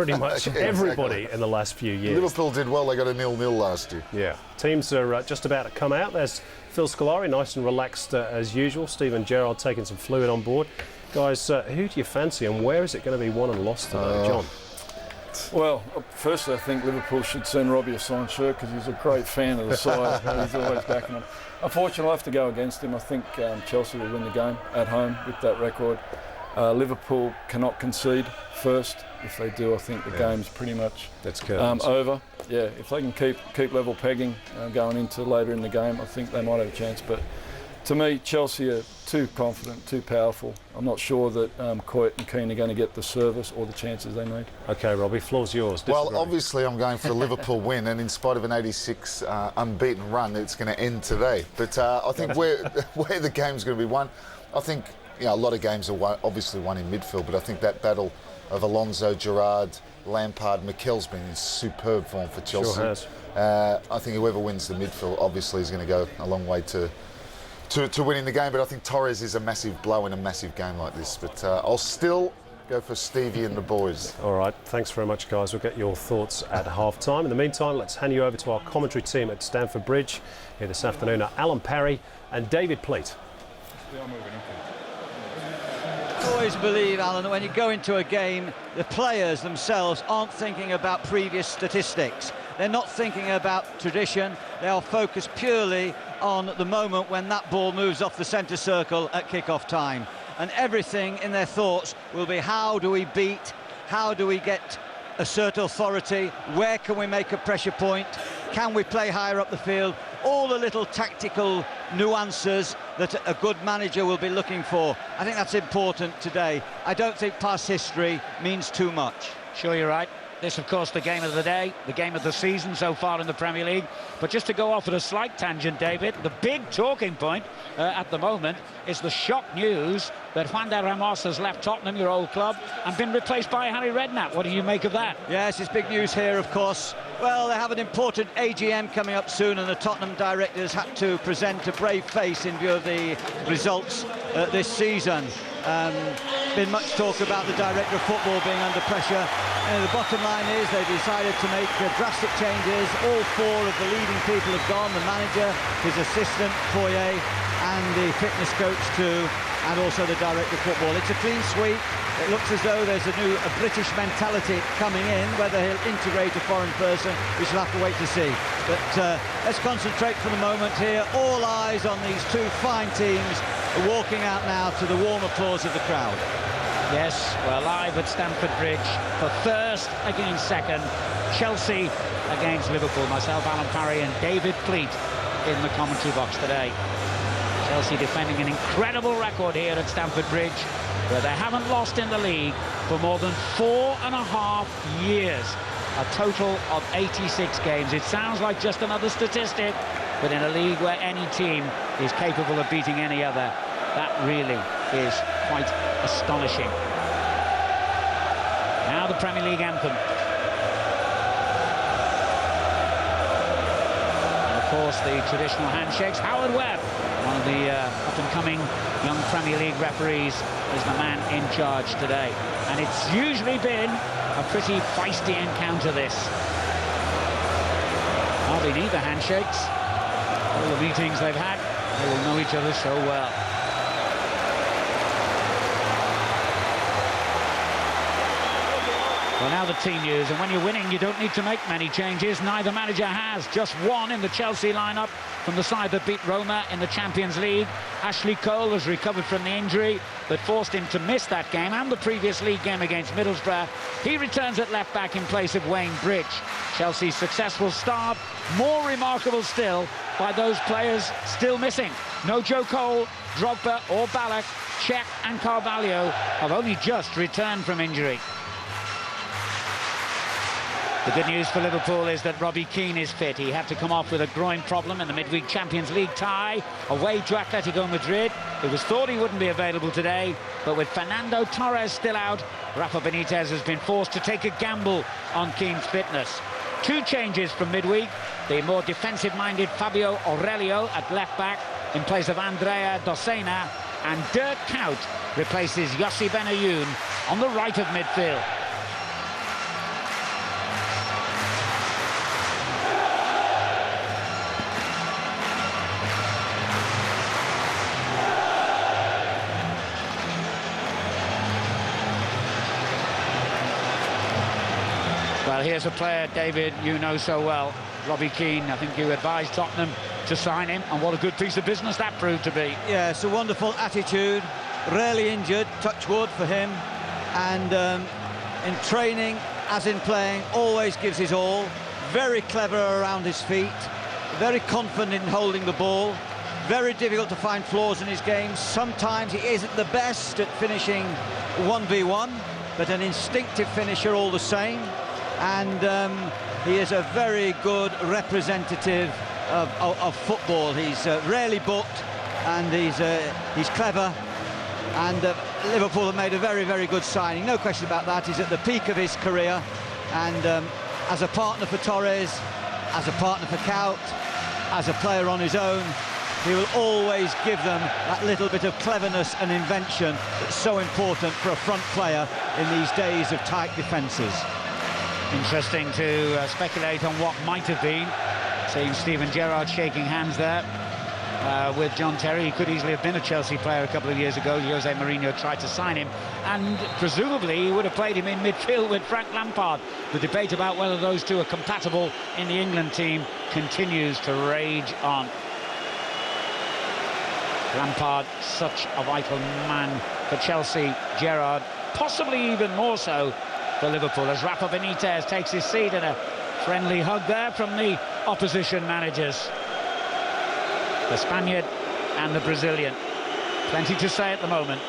pretty much everybody in the last few years. Liverpool did well. They got a 0-0 last year. Yeah. Teams are just about to come out. There's Phil Scolari, nice and relaxed as usual. Steven Gerrard taking some fluid on board. Guys, who do you fancy and where is it going to be won and lost today, John? Well, firstly, I think Liverpool should send Robbie a signed shirt because he's a great fan of the side. He's always backing them. Unfortunately, I'll have to go against him. I think Chelsea will win the game at home with that record. Liverpool cannot concede first. If they do, I think the game's pretty much over. Yeah, if they can keep level pegging going into later in the game, I think they might have a chance. But to me, Chelsea are too confident, too powerful. I'm not sure that Coit and Keane are going to get the service or the chances they need. OK, Robbie, floor's yours. Well, obviously I'm going for a Liverpool win, and in spite of an 86 unbeaten run, it's going to end today. But I think where the game's going to be won, I think a lot of games are obviously won in midfield, but I think that battle of Alonso, Gerrard, Lampard, Mikel's been in superb form for Chelsea. Sure has. I think whoever wins the midfield obviously is going to go a long way to winning the game, but I think Torres is a massive blow in a massive game like this. But I'll still go for Stevie and the boys. All right, thanks very much, guys. We'll get your thoughts at half-time. In the meantime, let's hand you over to our commentary team at Stamford Bridge. Here this afternoon are Alan Parry and David Pleat. I always believe, Alan, that when you go into a game, the players themselves aren't thinking about previous statistics. They're not thinking about tradition. They are focused purely on the moment when that ball moves off the centre circle at kick-off time. And everything in their thoughts will be, how do we beat? How do we get assert authority? Where can we make a pressure point? Can we play higher up the field? All the little tactical nuances that a good manager will be looking for. I think that's important today. I don't think past history means too much. Sure, you're right. This, of course, the game of the day, the game of the season so far in the Premier League. But just to go off at a slight tangent, David, the big talking point at the moment is the shock news that Juan de Ramos has left Tottenham, your old club, and been replaced by Harry Redknapp. What do you make of that? Yes, it's big news here, of course. Well, they have an important AGM coming up soon, and the Tottenham directors had to present a brave face in view of the results this season. Been much talk about the director of football being under pressure. The bottom line is they decided to make drastic changes. All four of the leading people have gone, the manager, his assistant, Poirier, and the fitness coach too, and also the director of football. It's a clean sweep. It looks as though there's a British mentality coming in. Whether he'll integrate a foreign person, we shall have to wait to see. But let's concentrate for the moment here. All eyes on these two fine teams walking out now to the warm applause of the crowd. Yes, we're live at Stamford Bridge for first against second. Chelsea against Liverpool. Myself, Alan Parry, and David Pleat in the commentary box today. Chelsea defending an incredible record here at Stamford Bridge, where they haven't lost in the league for more than 4.5 years. A total of 86 games. It sounds like just another statistic, but in a league where any team is capable of beating any other, that really is quite astonishing. Now the Premier League anthem. And of course the traditional handshakes. Howard Webb, one of the up-and-coming young Premier League referees, is the man in charge today. And it's usually been a pretty feisty encounter, this. Hardly need the handshakes. All the meetings they've had, they will know each other so well. Well, now the team news, and when you're winning, you don't need to make many changes. Neither manager has. Just one in the Chelsea lineup from the side that beat Roma in the Champions League. Ashley Cole has recovered from the injury that forced him to miss that game and the previous league game against Middlesbrough. He returns at left back in place of Wayne Bridge. Chelsea's successful start, more remarkable still by those players still missing. No Joe Cole, Drogba or Ballack, Cech and Carvalho have only just returned from injury. The good news for Liverpool is that Robbie Keane is fit. He had to come off with a groin problem in the midweek Champions League tie away to Atletico Madrid. It was thought he wouldn't be available today, but with Fernando Torres still out, Rafa Benitez has been forced to take a gamble on Keane's fitness. Two changes from midweek. The more defensive-minded Fabio Aurelio at left-back in place of Andrea Dossena, and Dirk Kuyt replaces Yossi Benayoun on the right of midfield. Well, here's a player, David, you know so well, Robbie Keane. I think you advised Tottenham to sign him, and what a good piece of business that proved to be. Yeah, it's a wonderful attitude, rarely injured, touch wood for him, and in training, as in playing, always gives his all. Very clever around his feet, very confident in holding the ball, very difficult to find flaws in his game. Sometimes he isn't the best at finishing 1v1, but an instinctive finisher all the same. And he is a very good representative of football. He's rarely booked, and he's clever. And Liverpool have made a very, very good signing. No question about that. He's at the peak of his career, and as a partner for Torres, as a partner for Kaut, as a player on his own, he will always give them that little bit of cleverness and invention that's so important for a front player in these days of tight defences. Interesting to speculate on what might have been. Seeing Steven Gerrard shaking hands there with John Terry. He could easily have been a Chelsea player a couple of years ago. Jose Mourinho tried to sign him, and presumably he would have played him in midfield with Frank Lampard. The debate about whether those two are compatible in the England team continues to rage on. Lampard, such a vital man for Chelsea. Gerrard, possibly even more so for Liverpool, as Rafa Benitez takes his seat, and a friendly hug there from the opposition managers. The Spaniard and the Brazilian. Plenty to say at the moment.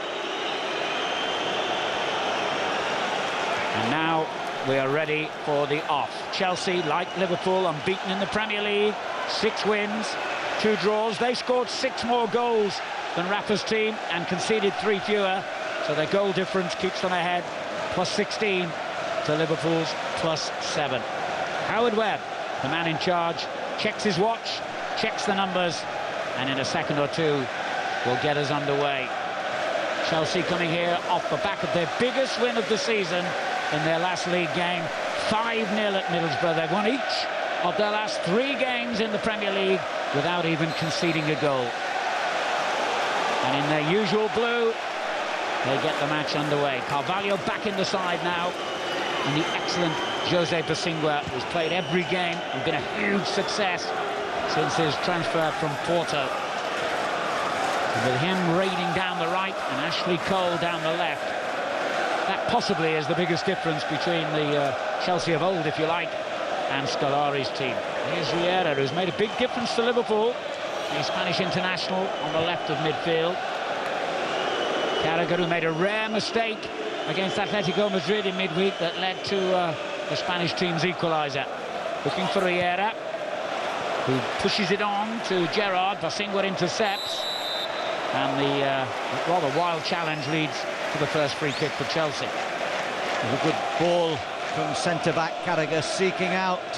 And now we are ready for the off. Chelsea, like Liverpool, unbeaten in the Premier League. 6 wins, 2 draws. They scored 6 more goals than Rafa's team and conceded 3 fewer. So their goal difference keeps them ahead. +16 to Liverpool's +7. Howard Webb, the man in charge, checks his watch, checks the numbers, and in a second or two will get us underway. Chelsea coming here off the back of their biggest win of the season in their last league game, 5-0 at Middlesbrough. They've won each of their last 3 games in the Premier League without even conceding a goal. And in their usual blue, they get the match underway. Carvalho back in the side now, and the excellent Jose Bosingwa, who's played every game and been a huge success since his transfer from Porto. And with him raiding down the right and Ashley Cole down the left, that possibly is the biggest difference between the Chelsea of old, if you like, and Scolari's team. Here's Vieira, who's made a big difference to Liverpool, the Spanish international on the left of midfield. Carragher, who made a rare mistake against Atletico Madrid in midweek that led to the Spanish team's equaliser. Looking for Vieira, who pushes it on to Gerrard. Bosingwa intercepts, and the rather wild challenge leads to the first free kick for Chelsea. A good ball from centre-back Carragher, seeking out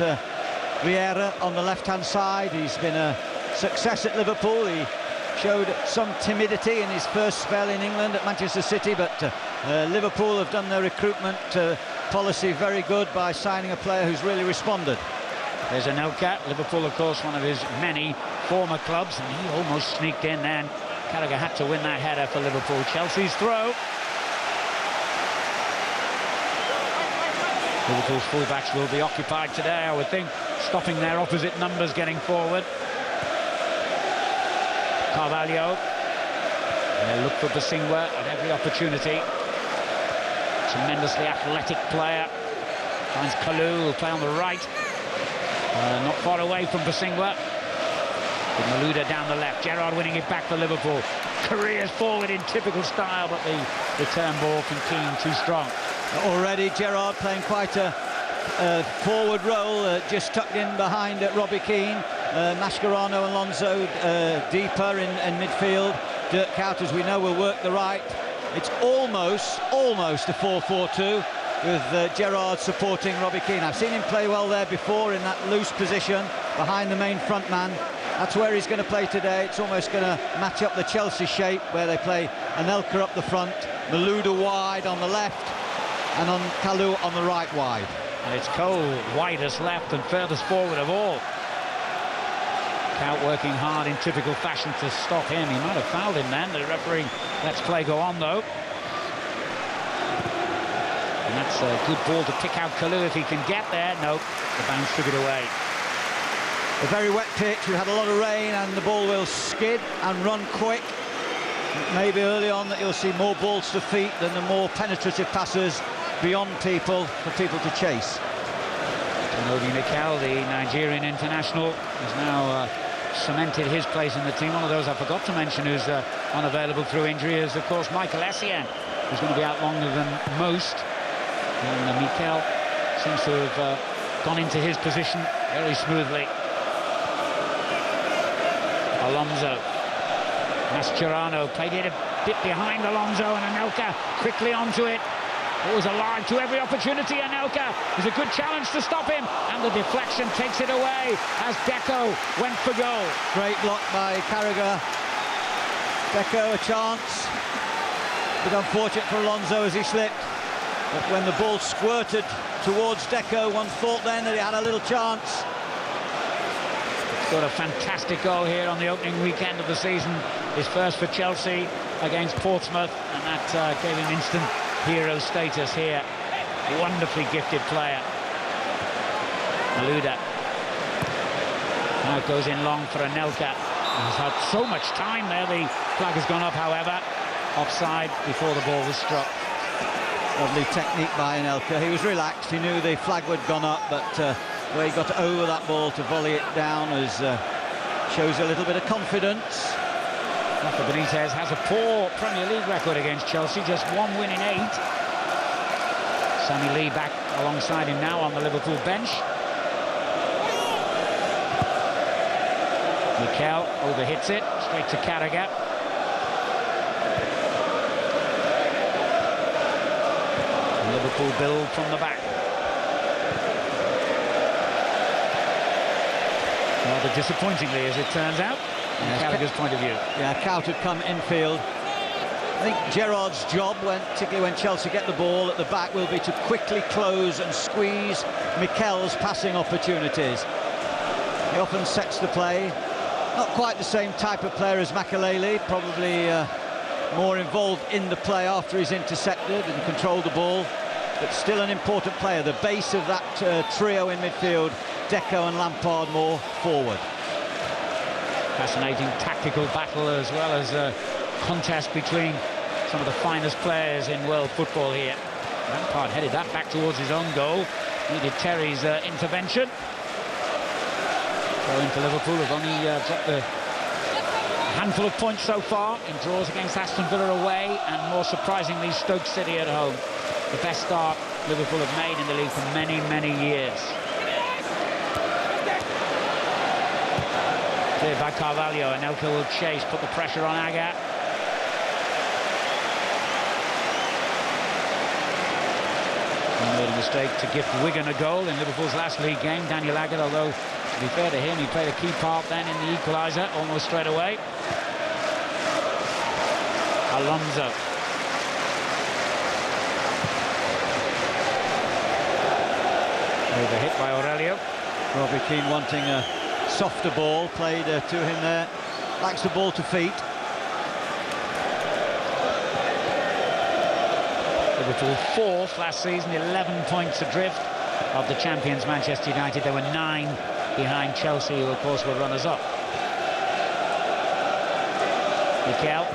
Vieira on the left-hand side. He's been a success at Liverpool. He showed some timidity in his first spell in England at Manchester City, but Liverpool have done their recruitment policy very good by signing a player who's really responded. There's Anelka, Liverpool, of course, one of his many former clubs, and he almost sneaked in then. Carragher had to win that header for Liverpool. Chelsea's throw. Liverpool's fullbacks will be occupied today, I would think, stopping their opposite numbers getting forward. Carvalho. They look for Bosingwa at every opportunity. Tremendously athletic player. Finds Kalou, who'll play on the right. Not far away from Bosingwa. With Malouda down the left. Gerrard winning it back for Liverpool. Careers forward in typical style, but the return ball from Keane too strong. Already Gerrard playing quite a forward role, just tucked in behind Robbie Keane. Mascherano and Alonso deeper in midfield. Dirk Kuyt, as we know, will work the right. It's almost a 4-4-2 with Gerrard supporting Robbie Keane. I've seen him play well there before in that loose position behind the main front man. That's where he's going to play today. It's almost going to match up the Chelsea shape, where they play Anelka up the front, Malouda wide on the left, and on Kalou on the right wide. And it's Cole widest left and furthest forward of all. Kuyt working hard in typical fashion to stop him. He might have fouled him then. The referee lets play go on though. And that's a good ball to pick out Kalu if he can get there. No, the bounce took it away. A very wet pitch, we had a lot of rain, and the ball will skid and run quick. Maybe early on that you'll see more balls to feet than the more penetrative passes beyond people for people to chase. Obi Mikel, the Nigerian international, has now cemented his place in the team. One of those I forgot to mention who's unavailable through injury is, of course, Michael Essien, who's going to be out longer than most. And Mikel seems to have gone into his position very smoothly. Alonso. Mascherano played it a bit behind Alonso, and Anelka quickly onto it. Always alive to every opportunity. Anelka is a good challenge to stop him, and the deflection takes it away as Deco went for goal. Great block by Carragher. Deco a chance. A bit unfortunate for Alonso as he slipped. But when the ball squirted towards Deco, one thought then that he had a little chance. Got a fantastic goal here on the opening weekend of the season. His first for Chelsea against Portsmouth, and that gave him instant hero status here. Wonderfully gifted player. Malouda. Now it goes in long for Anelka. He's had so much time there. The flag has gone up, however. Offside before the ball was struck. Lovely technique by Anelka. He was relaxed. He knew the flag had gone up, but where he got over that ball to volley it down shows a little bit of confidence. Rafa Benitez has a poor Premier League record against Chelsea, just 1 win in 8. Sammy Lee back alongside him now on the Liverpool bench. Mikel overhits it, straight to Carragher. Liverpool build from the back. Rather disappointingly, as it turns out, from Carragher's point of view. Yeah, Cout had come infield. I think Gerrard's job, particularly when Chelsea get the ball at the back, will be to quickly close and squeeze Mikel's passing opportunities. He often sets the play. Not quite the same type of player as Makelele, probably more involved in the play after he's intercepted and controlled the ball, but still an important player. The base of that trio in midfield, Deco and Lampard more forward. Fascinating tactical battle as well as a contest between some of the finest players in world football here. Lampard headed that back towards his own goal. Needed Terry's intervention. Going for Liverpool have only dropped a handful of points so far in draws against Aston Villa away, and more surprisingly Stoke City at home. The best start Liverpool have made in the league for many, many years. Cleared by Carvalho, and Anelka will chase, put the pressure on Aga. He made a mistake to gift Wigan a goal in Liverpool's last league game. Daniel Aga, although to be fair to him, he played a key part then in the equaliser almost straight away. Alonso. Overhit by Aurelio. Robbie Keane wanting a softer ball played to him there. Likes the ball to feet. Liverpool 4th last season, 11 points adrift of the champions Manchester United. There were 9 behind Chelsea, who of course were runners-up. Mikel.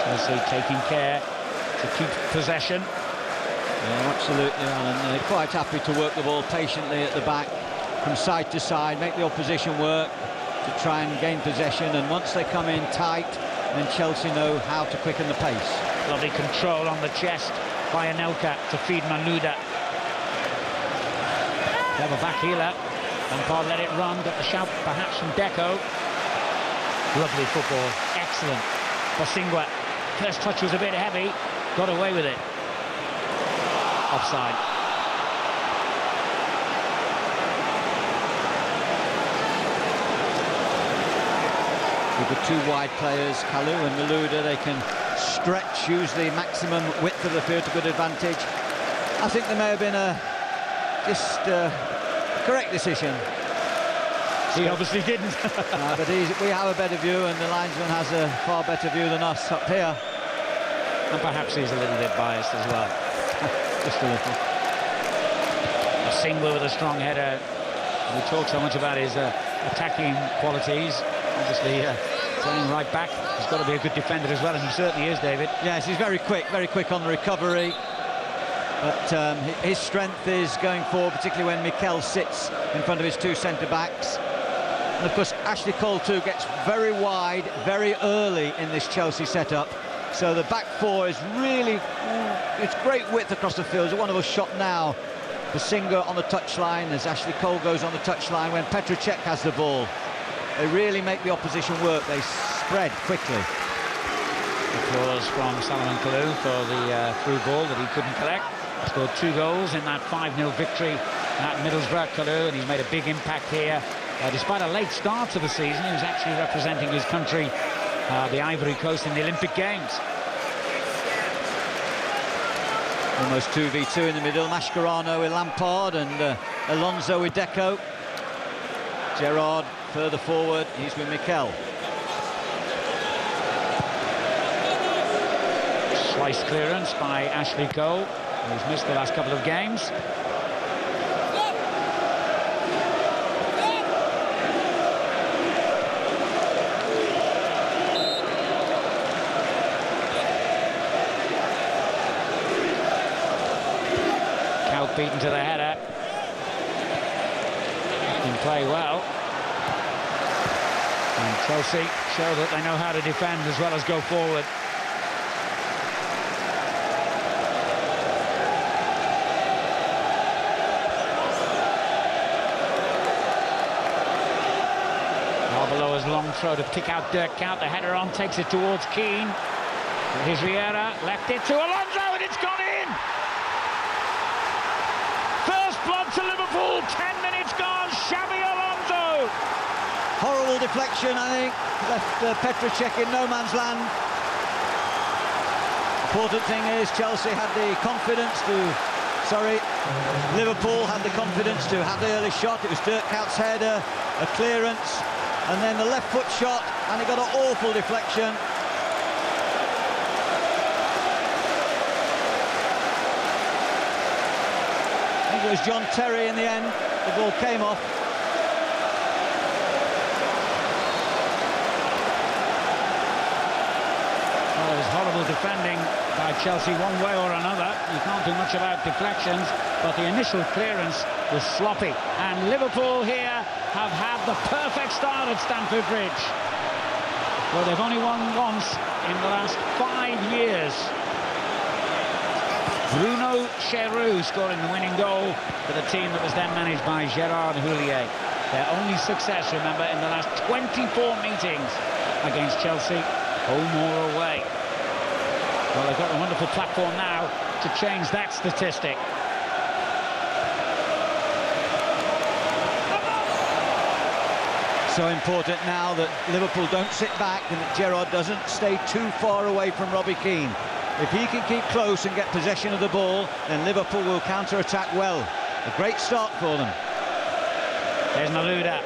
Chelsea taking care to keep possession. Yeah, absolutely, and they're quite happy to work the ball patiently at the back, from side to side, make the opposition work to try and gain possession, and once they come in tight, then Chelsea know how to quicken the pace. Lovely control on the chest by Anelka to feed Malouda. Clever back healer. Lampard let it run, got the shout perhaps from Deco. Lovely football, excellent. Bosingwa, first touch was a bit heavy, got away with it. Offside. With the two wide players, Kalu and Malouda, they can stretch, use the maximum width of the field to good advantage. I think there may have been a correct decision. He obviously didn't. But we have a better view, and the linesman has a far better view than us up here. And perhaps he's a little bit biased as well. Just a little. Singler with a strong header. We talk so much about his attacking qualities. Obviously, playing right back, he's got to be a good defender as well, and he certainly is, David. Yes, he's very quick on the recovery. But his strength is going forward, particularly when Mikel sits in front of his two centre-backs. And, of course, Ashley Cole, too, gets very wide very early in this Chelsea setup. So the back four is really... it's great width across the field. It's a wonderful shot now. The Singer on the touchline as Ashley Cole goes on the touchline when Petr Cech has the ball. They really make the opposition work. They spread quickly. Applause from Salomon Kalou for the through ball that he couldn't collect. Scored 2 goals in that 5-0 victory at Middlesbrough, Kalou, and he's made a big impact here. Despite a late start to the season, he was actually representing his country, the Ivory Coast, in the Olympic Games. Almost 2v2 in the middle. Mascherano with Lampard and Alonso with Deco. Gerrard further forward, he's with Mikel. Slice clearance by Ashley Cole, who's missed the last couple of games. Kaut beaten to the header. Can play well. And Chelsea show that they know how to defend as well as go forward. Arbeloa's long throw to pick out Dirk Kuyt. The header on, takes it towards Keane. Here's Vieira, left it to Alonso, and it's gone in! First blood to Liverpool, 10 minutes gone, Xabi Alonso! Horrible deflection, I think. Left Petr Cech in no man's land. Important thing is Chelsea had the confidence to... Liverpool had the confidence to have the early shot. It was Dirk Kuyt's header, a clearance, and then the left foot shot, and it got an awful deflection. I think it was John Terry in the end. The ball came off. Well, it was horrible defending by Chelsea one way or another. You can't do much about deflections, but the initial clearance was sloppy. And Liverpool here have had the perfect start at Stamford Bridge. Well, they've only won once in the last 5 years. Bruno Cheroux scoring the winning goal for the team that was then managed by Gérard Houllier. Their only success, remember, in the last 24 meetings against Chelsea, home or away. Well, they've got a wonderful platform now to change that statistic. So important now that Liverpool don't sit back and that Gerrard doesn't stay too far away from Robbie Keane. If he can keep close and get possession of the ball, then Liverpool will counter-attack well. A great start for them. There's Malouda.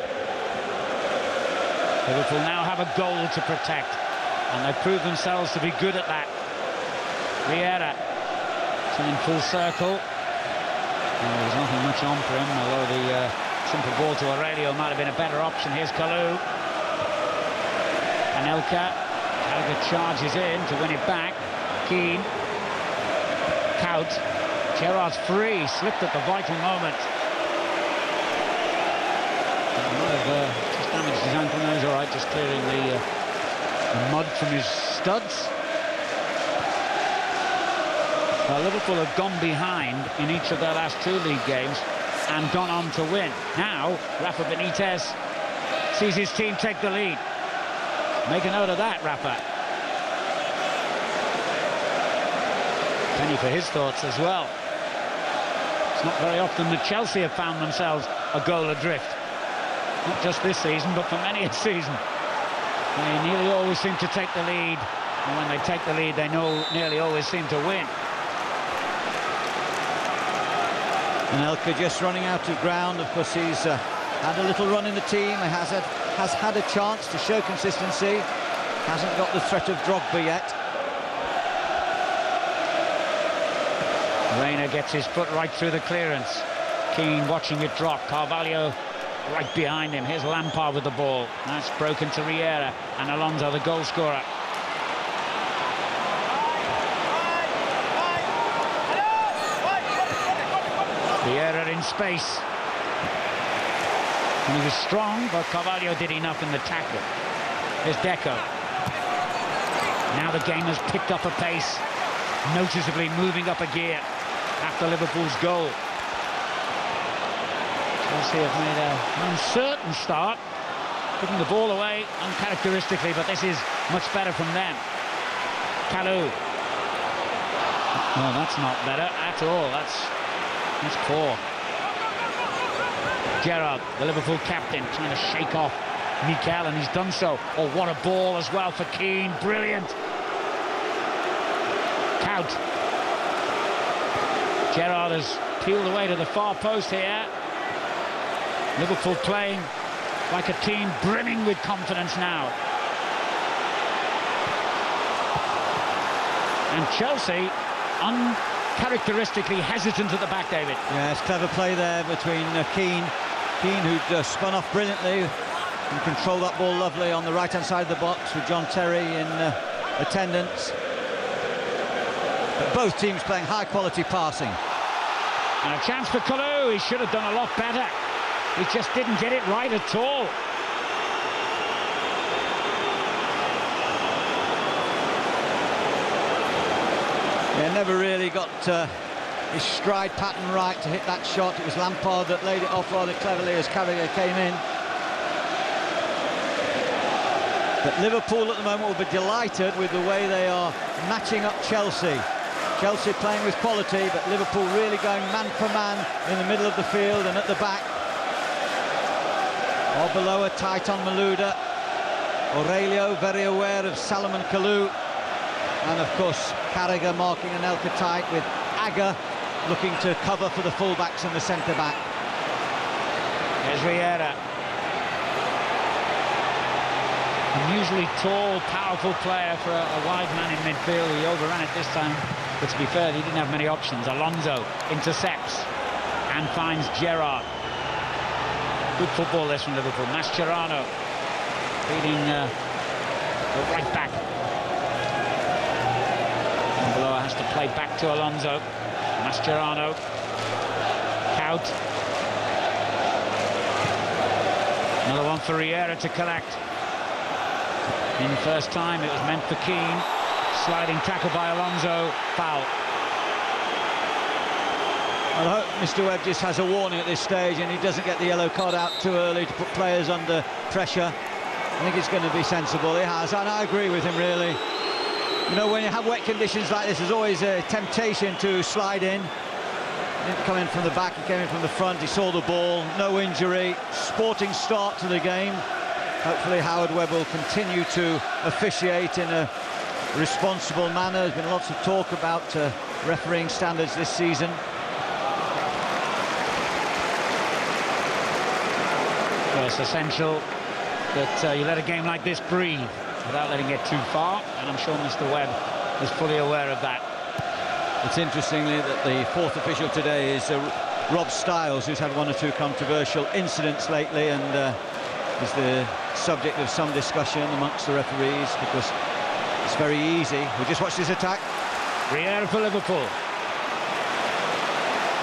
Liverpool now have a goal to protect, and they've proved themselves to be good at that. Vieira in full circle. There was nothing much on for him, although the simple ball to Aurelio might have been a better option. Here's Kalou. Anelka. Gallagher charges in to win it back. Keane. Kaut. Gerrard's free, slipped at the vital moment. Might have just damaged his ankle. No, he's all right, just clearing the mud from his studs. Well, Liverpool have gone behind in each of their last 2 league games and gone on to win. Now, Rafa Benitez sees his team take the lead. Make a note of that, Rafa. Penny for his thoughts as well. It's not very often that Chelsea have found themselves a goal adrift. Not just this season, but for many a season. They nearly always seem to take the lead, and when they take the lead, they nearly always seem to win. Anelka just running out of ground. Of course, he's had a little run in the team. He has had a chance to show consistency. Hasn't got the threat of Drogba yet. Reina gets his foot right through the clearance. Keane watching it drop. Carvalho right behind him. Here's Lampard with the ball. That's broken to Riera, and Alonso, the goal scorer. Riera in space. And he was strong, but Carvalho did enough in the tackle. Here's Deco. Now the game has picked up a pace, noticeably moving up a gear after Liverpool's goal. Chelsea have made an uncertain start, putting the ball away uncharacteristically, but this is much better from them. Kalou. No, that's not better at all. That's poor. Gerrard, the Liverpool captain, trying to shake off Mikel, and he's done so. Oh, what a ball as well for Keane. Brilliant. Count. Gerrard has peeled away to the far post here. Liverpool playing like a team brimming with confidence now. And Chelsea uncharacteristically hesitant at the back, David. Yeah, it's clever play there between Keane. Keane, who'd spun off brilliantly and controlled that ball lovely on the right-hand side of the box with John Terry in attendance. But both teams playing high-quality passing. And a chance for Kalou. He should have done a lot better. He just didn't get it right at all. Yeah, never really got his stride pattern right to hit that shot. It was Lampard that laid it off rather cleverly as Carragher came in. But Liverpool at the moment will be delighted with the way they are matching up Chelsea. Chelsea playing with quality, but Liverpool really going man for man in the middle of the field and at the back. Arbeloa tight on Malouda. Aurelio very aware of Salomon Kalou. And of course, Carragher marking Anelka tight with Agger looking to cover for the fullbacks and the centre-back. Here's Riera. Unusually tall, powerful player for a wide man in midfield. He overran it this time, but to be fair, he didn't have many options. Alonso intercepts and finds Gerrard. Good football this from Liverpool. Mascherano feeding the right back. Arbeloa has to play back to Alonso. Mascherano. Kaut. Another one for Riera to collect. In the first time, it was meant for Keane. Sliding tackle by Alonso. Foul. I hope Mr. Webb just has a warning at this stage and he doesn't get the yellow card out too early to put players under pressure. I think it's going to be sensible. He has, and I agree with him, really. You know, when you have wet conditions like this, there's always a temptation to slide in. He didn't come in from the back, he came in from the front. He saw the ball, no injury. Sporting start to the game. Hopefully Howard Webb will continue to officiate in a responsible manner. There's been lots of talk about refereeing standards this season. Well, it's essential that you let a game like this breathe without letting it too far, and I'm sure Mr. Webb is fully aware of that. It's interestingly that the fourth official today is Rob Styles, who's had one or two controversial incidents lately and is the subject of some discussion amongst the referees because it's very easy. We just watched this attack. Riera for Liverpool.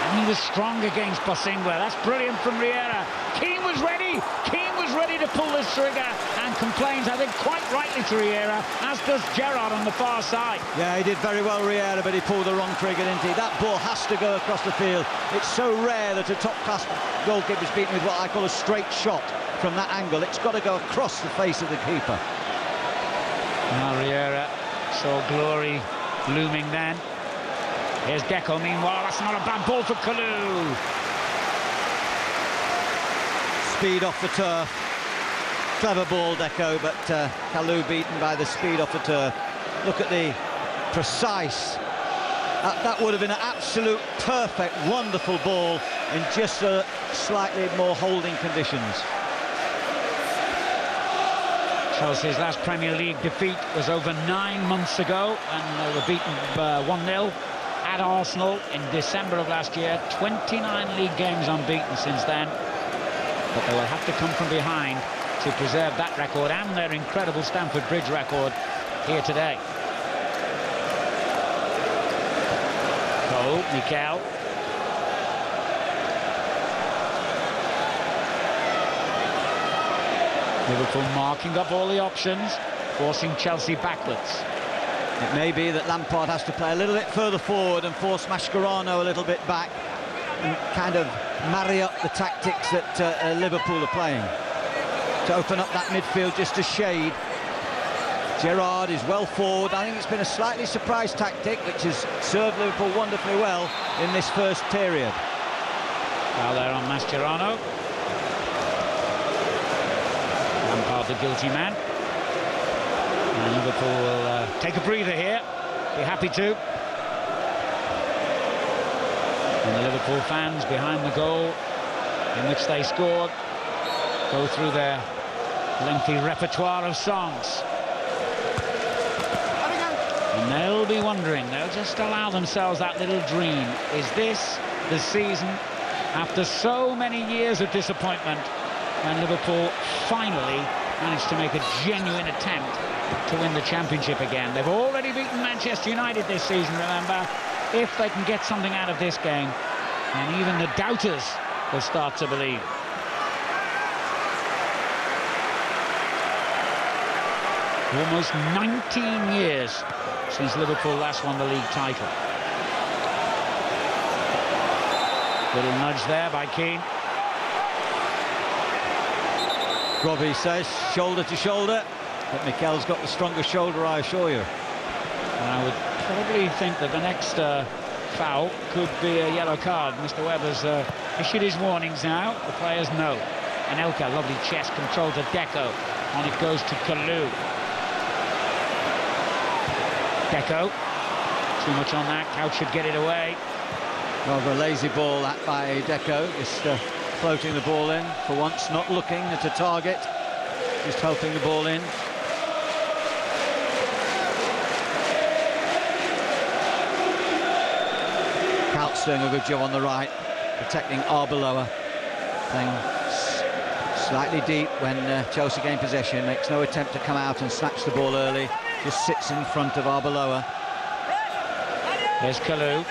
And he was strong against Bosingwa. That's brilliant from Riera. Keane was ready. Keane was ready to pull this trigger and complains, I think, quite rightly to Riera, as does Gerrard on the far side. Yeah, he did very well, Riera, but he pulled the wrong trigger, didn't he? That ball has to go across the field. It's so rare that a top-class goalkeeper is beaten with what I call a straight shot from that angle. It's got to go across the face of the keeper. Now Riera saw glory looming then. Here's Deco, meanwhile. That's not a bad ball for Kalou. Speed off the turf. Clever ball, Deco, but Kalou beaten by the speed off the turf. Look at the precise. That would have been an absolute perfect, wonderful ball in just slightly more holding conditions. Chelsea's last Premier League defeat was over 9 months ago, and they were beaten 1-0 at at Arsenal in December of last year. 29 league games unbeaten since then. But they will have to come from behind to preserve that record and their incredible Stamford Bridge record here today. Cole, Mikel. Liverpool marking up all the options, forcing Chelsea backwards. It may be that Lampard has to play a little bit further forward and force Mascherano a little bit back and kind of marry up the tactics that Liverpool are playing to open up that midfield just a shade. Gerrard is well forward. I think it's been a slightly surprise tactic which has served Liverpool wonderfully well in this first period. Foul there on Mascherano. Lampard the guilty man. And Liverpool will take a breather here. Be happy to. And the Liverpool fans behind the goal in which they scored go through their lengthy repertoire of songs. And they'll be wondering, they'll just allow themselves that little dream. Is this the season, after so many years of disappointment, when Liverpool finally managed to make a genuine attempt to win the championship again? They've already beaten Manchester United this season, remember. If they can get something out of this game, and even the doubters will start to believe. Almost 19 years since Liverpool last won the league title. Little nudge there by Keane. Robbie says shoulder to shoulder, but Mikel's got the strongest shoulder, I assure you. And I would probably think that the next foul could be a yellow card. Mr. Webber's issued his warnings now. The players know. Anelka, lovely chest control to Deco. On it goes to Kalou. Deco, too much on that. Couch should get it away. Rather a lazy ball that by Deco, just floating the ball in for once, not looking at a target, just helping the ball in. Couch doing a good job on the right, protecting Arbeloa, playing slightly deep when Chelsea gain possession, makes no attempt to come out and snatch the ball early, just sits in front of Arbeloa. There's Kalou.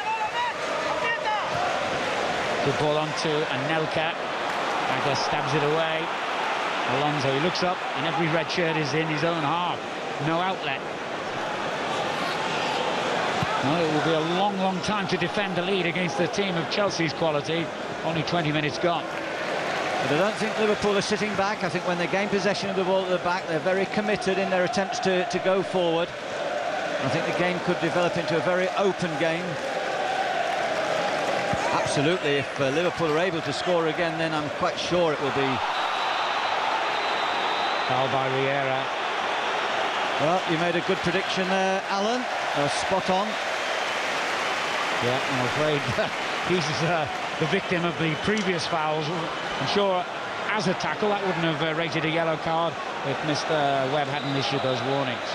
Good ball on to Anelka. Agger stabs it away. Alonso, he looks up, and every red shirt is in his own half. No outlet. No, it will be a long, long time to defend the lead against a team of Chelsea's quality. Only 20 minutes gone. But I don't think Liverpool are sitting back. I think when they gain possession of the ball at the back, they're very committed in their attempts to go forward. I think the game could develop into a very open game. Absolutely, if Liverpool are able to score again, then I'm quite sure it will be. Foul by Riera. Well, you made a good prediction there, Alan. Spot on. Yeah, I'm afraid he's the victim of the previous fouls. I'm sure as a tackle that wouldn't have rated a yellow card if Mr. Webb hadn't issued those warnings.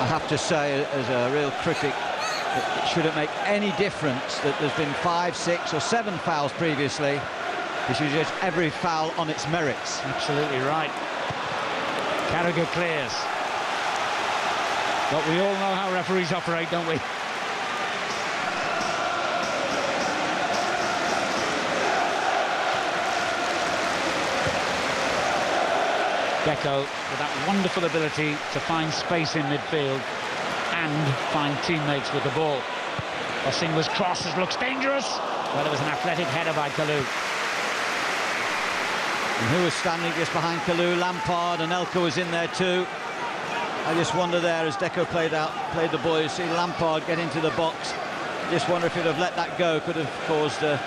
I have to say, as a real critic, it shouldn't make any difference that there's been 5, 6 or 7 fouls previously. You should judge every foul on its merits. Absolutely right. Carragher clears. But we all know how referees operate, don't we? Deco with that wonderful ability to find space in midfield and find teammates with the ball. Bosingwa's cross looks dangerous. Well, it was an athletic header by Kalou. And who was standing just behind Kalou? Lampard, and Anelka was in there too. I just wonder there, as Deco played the ball, you see Lampard get into the box. I just wonder if he'd have let that go, could have caused a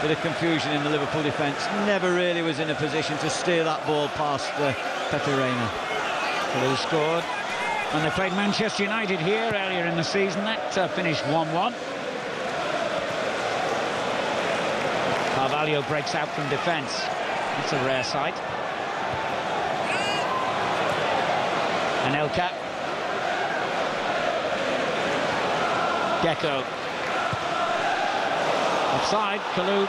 bit of confusion in the Liverpool defence. Never really was in a position to steer that ball past Pepe Reina. Kalou scored. And they played Manchester United here earlier in the season. That finished 1-1. Carvalho breaks out from defence. It's a rare sight. Anelka. Deco. Offside, Kalou.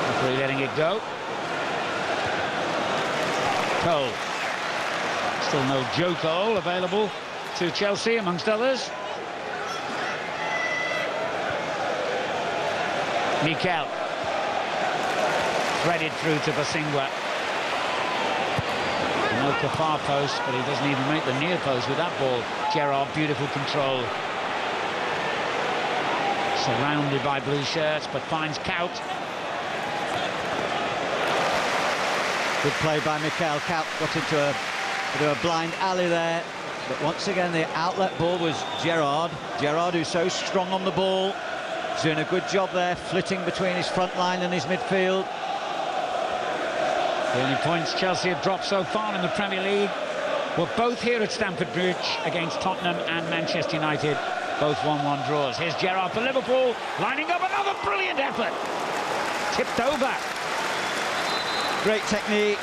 Referee letting it go. Cole. Still no Joe Cole available to Chelsea, amongst others. Mikel. Threaded through to Basingwa. No far post, but he doesn't even make the near post with that ball. Gerrard, beautiful control. Surrounded by blue shirts, but finds Kaut. Good play by Mikel. Kaut got into a bit of a blind alley there. But once again, the outlet ball was Gerrard. Gerrard, who's so strong on the ball. He's doing a good job there, flitting between his front line and his midfield. The only points Chelsea have dropped so far in the Premier League were both here at Stamford Bridge against Tottenham and Manchester United. Both 1-1 draws. Here's Gerrard for Liverpool, lining up another brilliant effort. Tipped over. Great technique,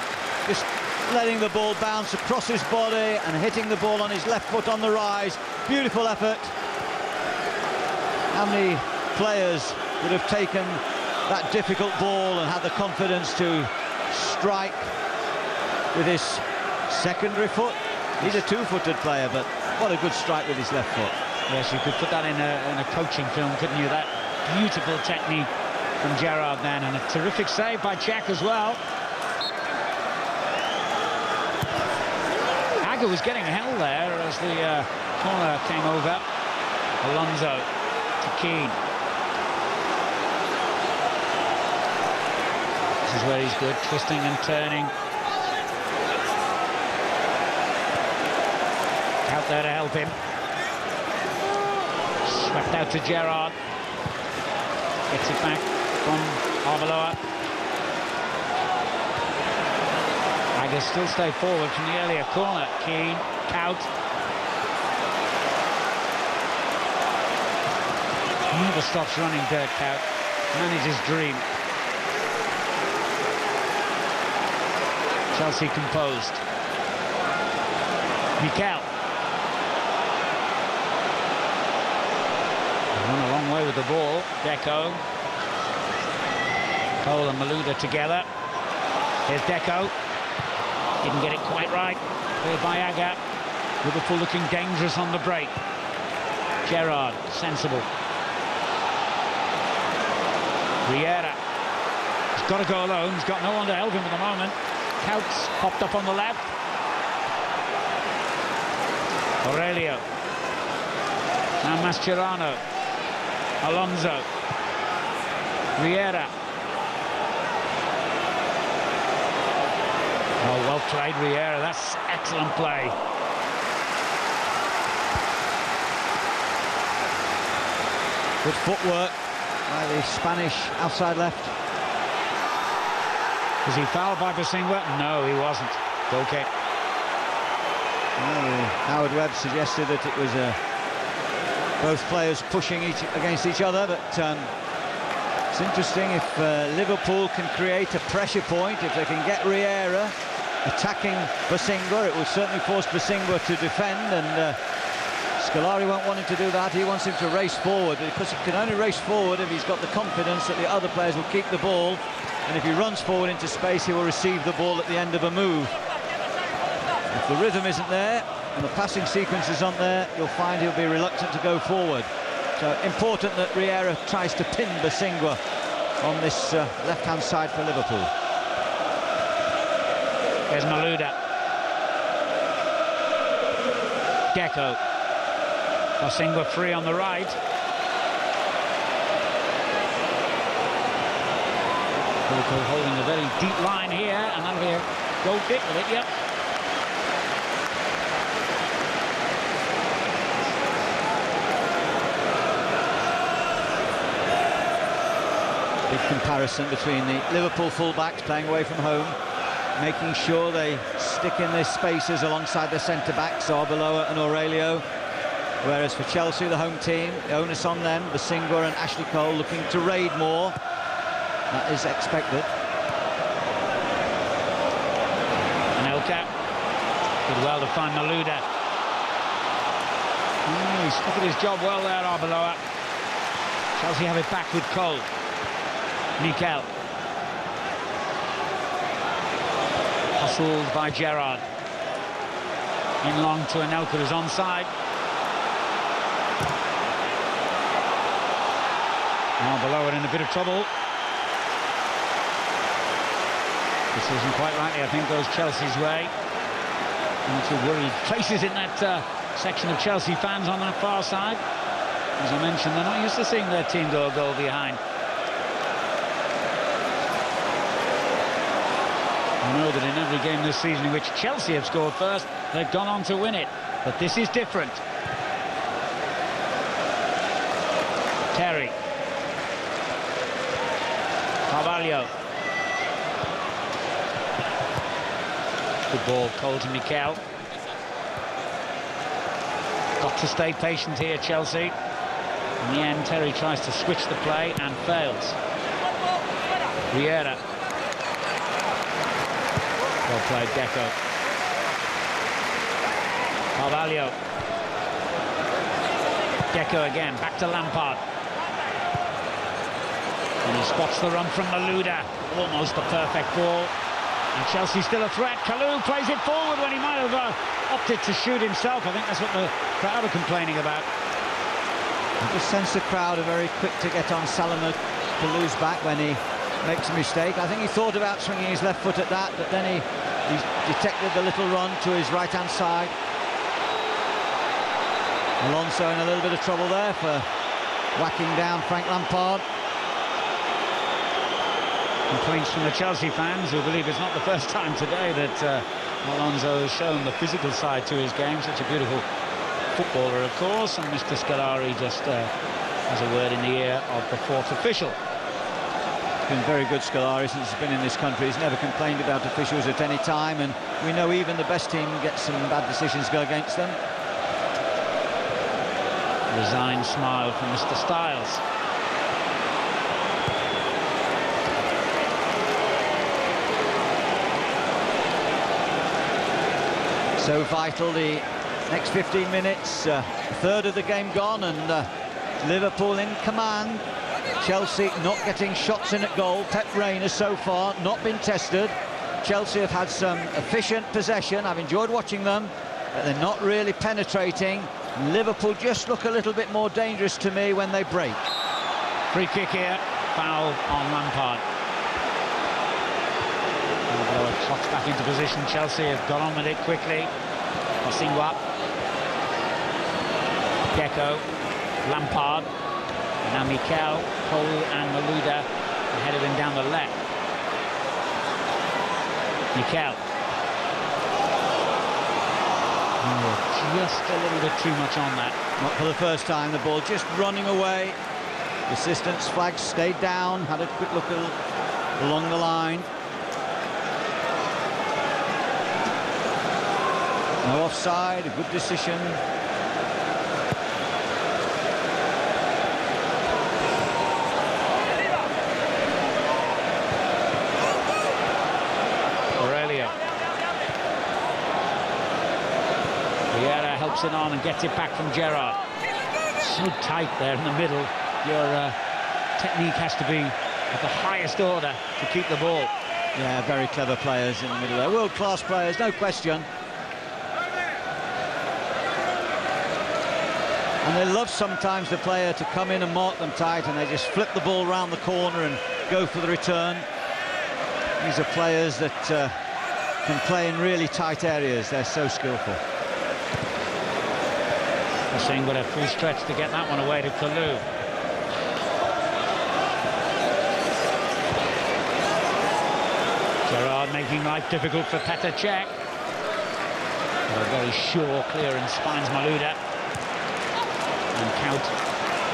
just letting the ball bounce across his body and hitting the ball on his left foot on the rise. Beautiful effort. How many players would have taken that difficult ball and had the confidence to strike with his secondary foot? He's a two-footed player, but what a good strike with his left foot. Yes, you could put that in a coaching film, couldn't you? That beautiful technique from Gerrard then, and a terrific save by Cech as well. Agger was getting held there as the corner came over. Alonso to Keane. This is where he's good, twisting and turning. Out there to help him. Swept out to Gerrard. Gets it back from Arbeloa. Agger still stay forward from the earlier corner. Keane, Kaut. Never stops running, Dirk Kaut. Manages dream. Chelsea composed. Mikel. Run a long way with the ball. Deco. Cole and Malouda together. Here's Deco. Didn't get it quite right. Cleared by Agger. Liverpool looking dangerous on the break. Gerrard, sensible. Riera. He's got to go alone. He's got no one to help him at the moment. Kautz popped up on the left. Aurelio. Now Mascherano. Alonso. Riera. Oh, well played, Riera. That's excellent play. Good footwork by the Spanish outside left. Was he fouled by Basingwa? No, he wasn't. Goal kick. Well, Howard Webb suggested that it was both players pushing against each other, but it's interesting if Liverpool can create a pressure point, if they can get Riera attacking Basingwa, it will certainly force Basingwa to defend, and Scolari won't want him to do that. He wants him to race forward, because he can only race forward if he's got the confidence that the other players will keep the ball, and if he runs forward into space, he will receive the ball at the end of a move. If the rhythm isn't there and the passing sequence isn't there, you'll find he'll be reluctant to go forward. So important that Riera tries to pin Basingwa on this left-hand side for Liverpool. There's Malouda. Deco. Basingwa free on the right. Liverpool holding a very deep line here, and that'll be a goal kick with it, yep. Big comparison between the Liverpool full-backs playing away from home, making sure they stick in their spaces alongside their centre-backs, Arbeloa and Aurelio. Whereas for Chelsea, the home team, the onus on them, Basingwa and Ashley Cole looking to raid more. That is expected. Anelka did well to find Malouda. Oh, he's stuck at his job well there, Arbeloa. Chelsea have it back with Cole. Mikel. Hustled by Gerrard. In long to Anelka, who's onside. Arbeloa in a bit of trouble. Decision quite rightly, I think, goes Chelsea's way. Not too worried faces in that section of Chelsea fans on that far side. As I mentioned, they're not used to seeing their team go a goal behind. I know that in every game this season in which Chelsea have scored first, they've gone on to win it. But this is different. Terry. Carvalho. Good ball, Cole to Mikel. Got to stay patient here, Chelsea. In the end, Terry tries to switch the play and fails. Vieira. Well played, Deco. Carvalho. Deco again, back to Lampard. And he spots the run from Malouda. Almost a perfect ball. And Chelsea still a threat. Kalou plays it forward when he might have opted to shoot himself. I think that's what the crowd are complaining about. I just sense the crowd are very quick to get on Salomon Kalou's back when he makes a mistake. I think he thought about swinging his left foot at that, but then he detected the little run to his right-hand side. Alonso in a little bit of trouble there for whacking down Frank Lampard. Complaints from the Chelsea fans who believe it's not the first time today that Alonso has shown the physical side to his game. Such a beautiful footballer, of course, and Mr. Scolari just has a word in the ear of the fourth official. He's been very good, Scolari, since he's been in this country. He's never complained about officials at any time, and we know even the best team gets some bad decisions go against them. Resigned smile from Mr. Styles. So vital, the next 15 minutes, a third of the game gone, and Liverpool in command. Chelsea not getting shots in at goal. Pep Reina so far not been tested. Chelsea have had some efficient possession. I've enjoyed watching them, but they're not really penetrating. Liverpool just look a little bit more dangerous to me when they break. Free kick here, foul on Lampard. Clock's back into position. Chelsea have got on with it quickly. Singwa. Deco. Lampard. Now Mikel, Cole and Malouda ahead of him down the left. Mikel. Oh, just a little bit too much on that. Not for the first time, the ball just running away. The assistant's flag stayed down, had a quick look along the line. No offside, a good decision. Aurelio. Vieira helps it on and gets it back from Gerrard. So tight there in the middle. Your technique has to be at the highest order to keep the ball. Yeah, very clever players in the middle there. World-class players, no question. And they love sometimes the player to come in and mark them tight, and they just flip the ball round the corner and go for the return. These are players that can play in really tight areas. They're so skillful. Pushing with a full stretch to get that one away to Kalou. Gerrard making life difficult for Petr Cech. A very sure clearance finds Malouda. And Count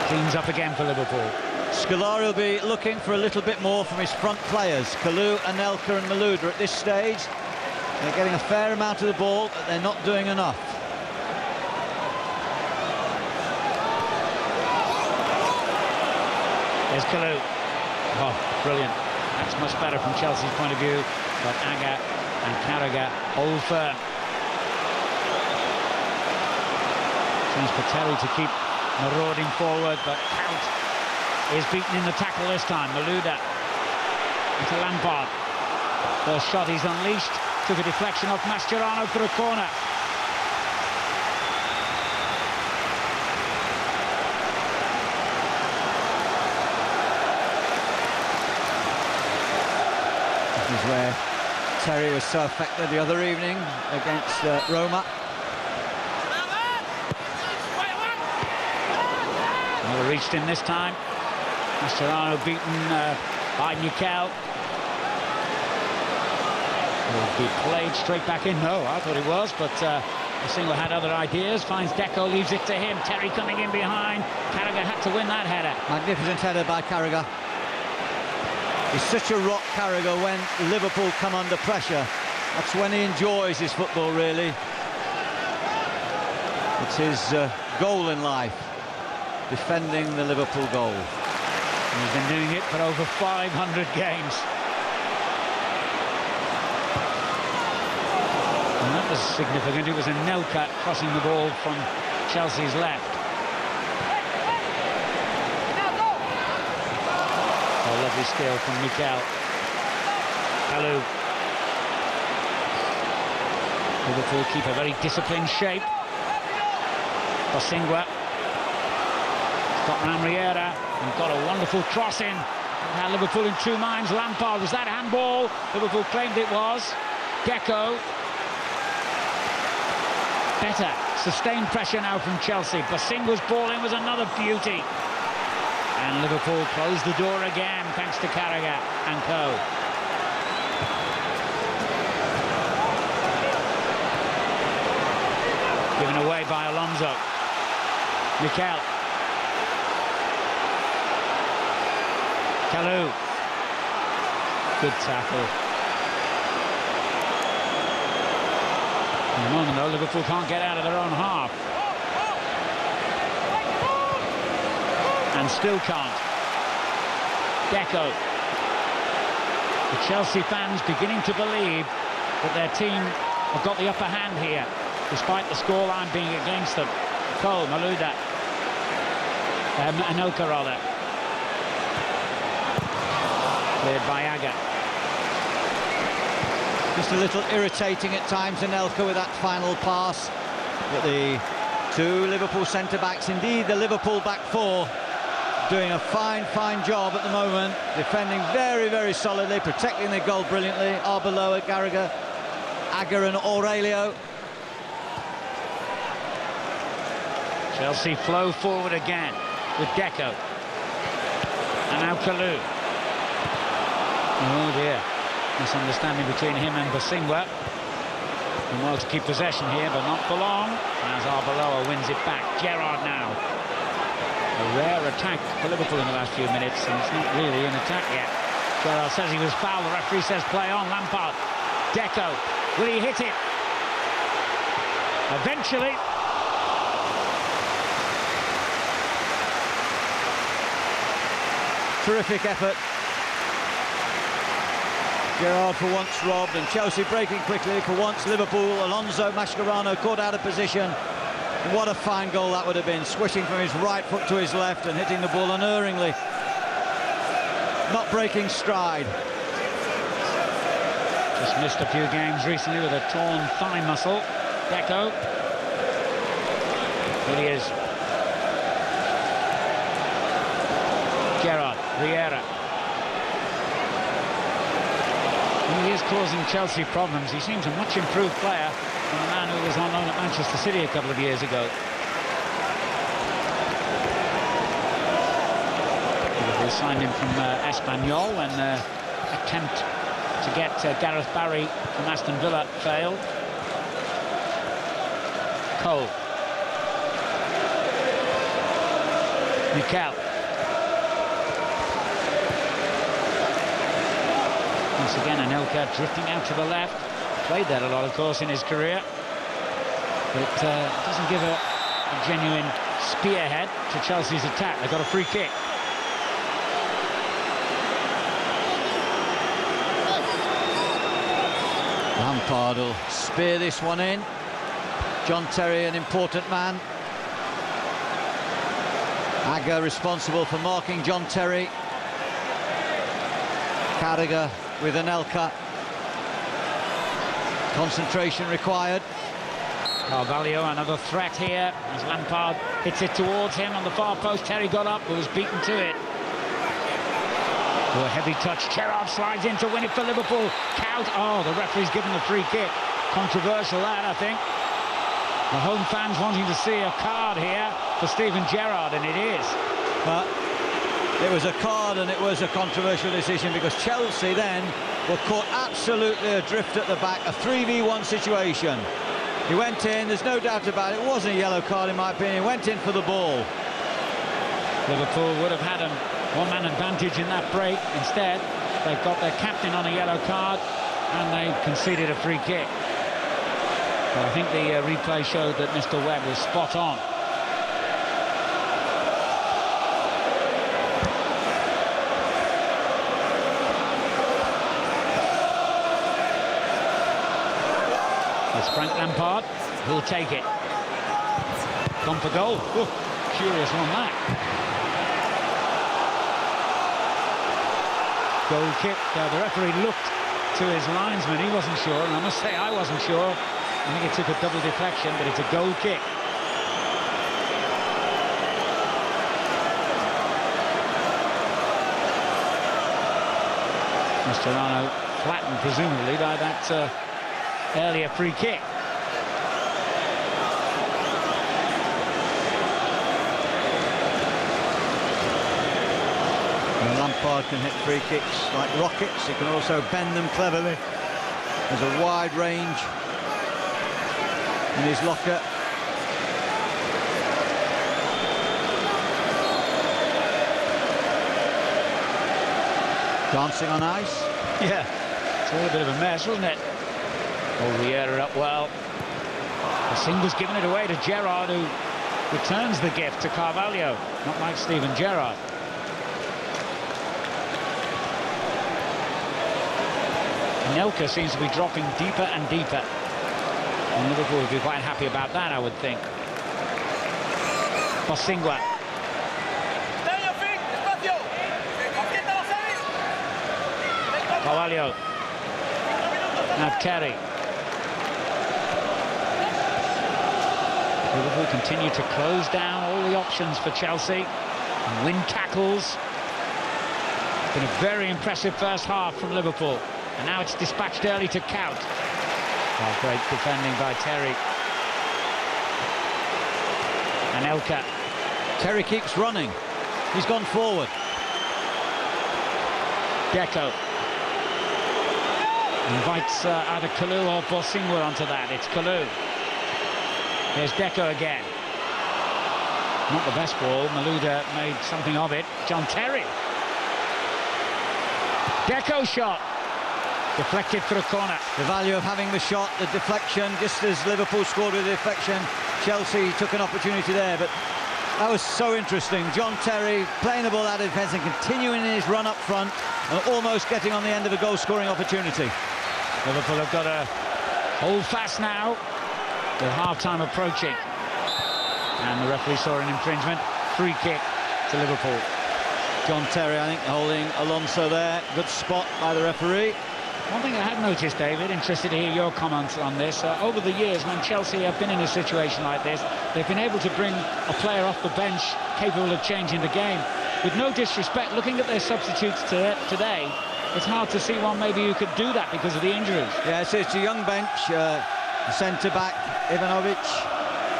cleans up again for Liverpool. Scolari will be looking for a little bit more from his front players. Kalou, Anelka and Malouda at this stage. They're getting a fair amount of the ball, but they're not doing enough. There's Kalou. Oh, brilliant. That's much better from Chelsea's point of view. But Aga and Carragher hold firm. Seems for Terry to keep marauding forward, but Count is beaten in the tackle this time. Malouda into Lampard. First shot he's unleashed. Took a deflection off Mascherano for a corner. This is where Terry was so effective the other evening against Roma. Never reached him this time. Mascherano beaten by Mikel. Will be played straight back in. No, I thought it was, but Basingo had other ideas. Finds Deco, leaves it to him. Terry coming in behind. Carragher had to win that header. Magnificent header by Carragher. He's such a rock, Carragher, when Liverpool come under pressure. That's when he enjoys his football, really. It's his goal in life, defending the Liverpool goal. And he's been doing it for over 500 games. And that was significant. It was a Nelka crossing the ball from Chelsea's left. A lovely skill from Mikel. Kalou. Liverpool keep a very disciplined shape. Bosingwa. Got round Riera and got a wonderful cross in. Now Liverpool in two minds. Lampard, was that handball? Liverpool claimed it was. Deco. Better. Sustained pressure now from Chelsea. Bosingwa's ball in was another beauty. And Liverpool closed the door again thanks to Carragher and co. Given away by Alonso. Mikel. Kalou. Good tackle. In the moment, though, Liverpool can't get out of their own half. And still can't. Deco. The Chelsea fans beginning to believe that their team have got the upper hand here, despite the scoreline being against them. Cole, Malouda. Anelka, rather. Cleared by Aga. Just a little irritating at times, Anelka, with that final pass. But the two Liverpool centre-backs, indeed the Liverpool back four, doing a fine job at the moment, defending very solidly, protecting their goal brilliantly. Arbeloa, Carragher, Aga and Aurelio. Chelsea flow forward again with Deco. And now Kalou. Oh dear. Misunderstanding between him and Bosingwa. And well to keep possession here, but not for long, as Arbeloa wins it back. Gerrard now. A rare attack for Liverpool in the last few minutes, and it's not really an attack yet. Gerrard says he was fouled. The referee says play on. Lampard. Deco. Will he hit it? Eventually. Terrific effort. Gerrard for once robbed, and Chelsea breaking quickly. For once Liverpool, Alonso, Mascherano caught out of position. And what a fine goal that would have been, swishing from his right foot to his left and hitting the ball unerringly. Not breaking stride. Just missed a few games recently with a torn thigh muscle. Deco. Here he is. Gerrard, Riera. He is causing Chelsea problems. He seems a much improved player than the man who was on loan at Manchester City a couple of years ago. They signed him from Espanyol when attempt to get Gareth Barry from Aston Villa failed. Cole. Mikel. Once again, Anelka drifting out to the left. Played that a lot, of course, in his career. But doesn't give a genuine spearhead to Chelsea's attack. They got a free kick. Lampard will spear this one in. John Terry, an important man. Agger responsible for marking John Terry. Carragher with Anelka. Concentration required. Carvalho, another threat here as Lampard hits it towards him on the far post. Terry got up but was beaten to it. A heavy touch. Gerrard slides in to win it for Liverpool. Count. Oh, the referee's given the free kick. Controversial that, I think. The home fans wanting to see a card here for Steven Gerrard, and it is. But it was a card and it was a controversial decision because Chelsea then were caught absolutely adrift at the back. A 3v1 situation. He went in, there's no doubt about it. It wasn't a yellow card in my opinion. He went in for the ball. Liverpool would have had a one-man advantage in that break. Instead, they've got their captain on a yellow card and they conceded a free kick. But I think the replay showed that Mr. Webb was spot on. It's Frank Lampard who'll take it. Gone for goal. Ooh, curious one that. Goal kick. The referee looked to his linesman. He wasn't sure, and I must say I wasn't sure. I think it took a double deflection, but it's a goal kick. Mascherano flattened presumably by that earlier free kick. Lampard can hit free kicks like rockets. He can also bend them cleverly. There's a wide range in his locker. Dancing on ice. Yeah, it's all a bit of a mess, wasn't it? Oh, Vieira up well. The single's given it away to Gerrard, who returns the gift to Carvalho. Not like Steven Gerrard. Anelka seems to be dropping deeper and deeper. And Liverpool would be quite happy about that, I would think. Bosingwa. Carvalho. Now Terry. Liverpool continue to close down all the options for Chelsea and win tackles. It's been a very impressive first half from Liverpool. And now it's dispatched early to Count. Oh, great defending by Terry. Anelka. Terry keeps running. He's gone forward. Deco. Invites either Kalou or Bosingwa onto that. It's Kalou. There's Deco again. Not the best ball. Malouda made something of it. John Terry. Deco shot. Deflected for a corner. The value of having the shot, the deflection, just as Liverpool scored with the deflection, Chelsea took an opportunity there, but that was so interesting. John Terry playing the ball out of defence and continuing in his run up front and almost getting on the end of a goal-scoring opportunity. Liverpool have got to hold fast now with half-time approaching. And the referee saw an infringement. Free kick to Liverpool. John Terry, I think, holding Alonso there. Good spot by the referee. One thing I had noticed, David, interested to hear your comments on this, over the years when Chelsea have been in a situation like this, they've been able to bring a player off the bench capable of changing the game. With no disrespect, looking at their substitutes today, it's hard to see one maybe who could do that because of the injuries. Yeah, so it's a young bench. Centre-back, Ivanovic,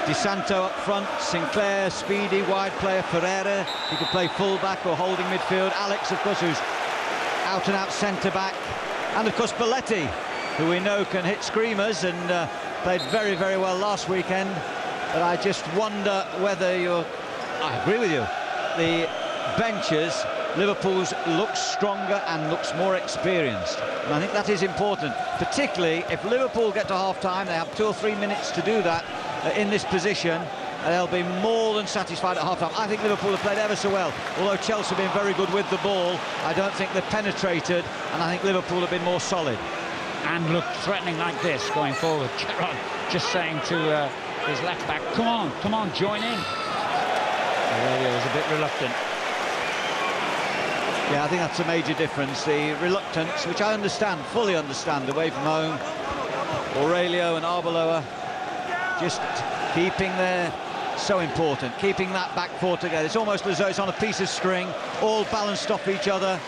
Di Santo up front, Sinclair, speedy, wide player, Ferreira, he could play full-back or holding midfield, Alex, of course, who's out-and-out centre-back, and of course Belletti, who we know can hit screamers and played very, very well last weekend. But I just wonder whether I agree with you. The benches, Liverpool's looks stronger and looks more experienced. And I think that is important, particularly if Liverpool get to half-time, they have 2 or 3 minutes to do that in this position. They'll be more than satisfied at half-time. I think Liverpool have played ever so well. Although Chelsea have been very good with the ball, I don't think they've penetrated, and I think Liverpool have been more solid. And looked threatening like this going forward. Gerrard just saying to his left-back, come on, join in. Aurelio was a bit reluctant. Yeah, I think that's a major difference. The reluctance, which I understand, fully understand, away from home. Aurelio and Arbeloa just keeping their... So important, keeping that back four together. It's almost as though it's on a piece of string, all balanced off each other,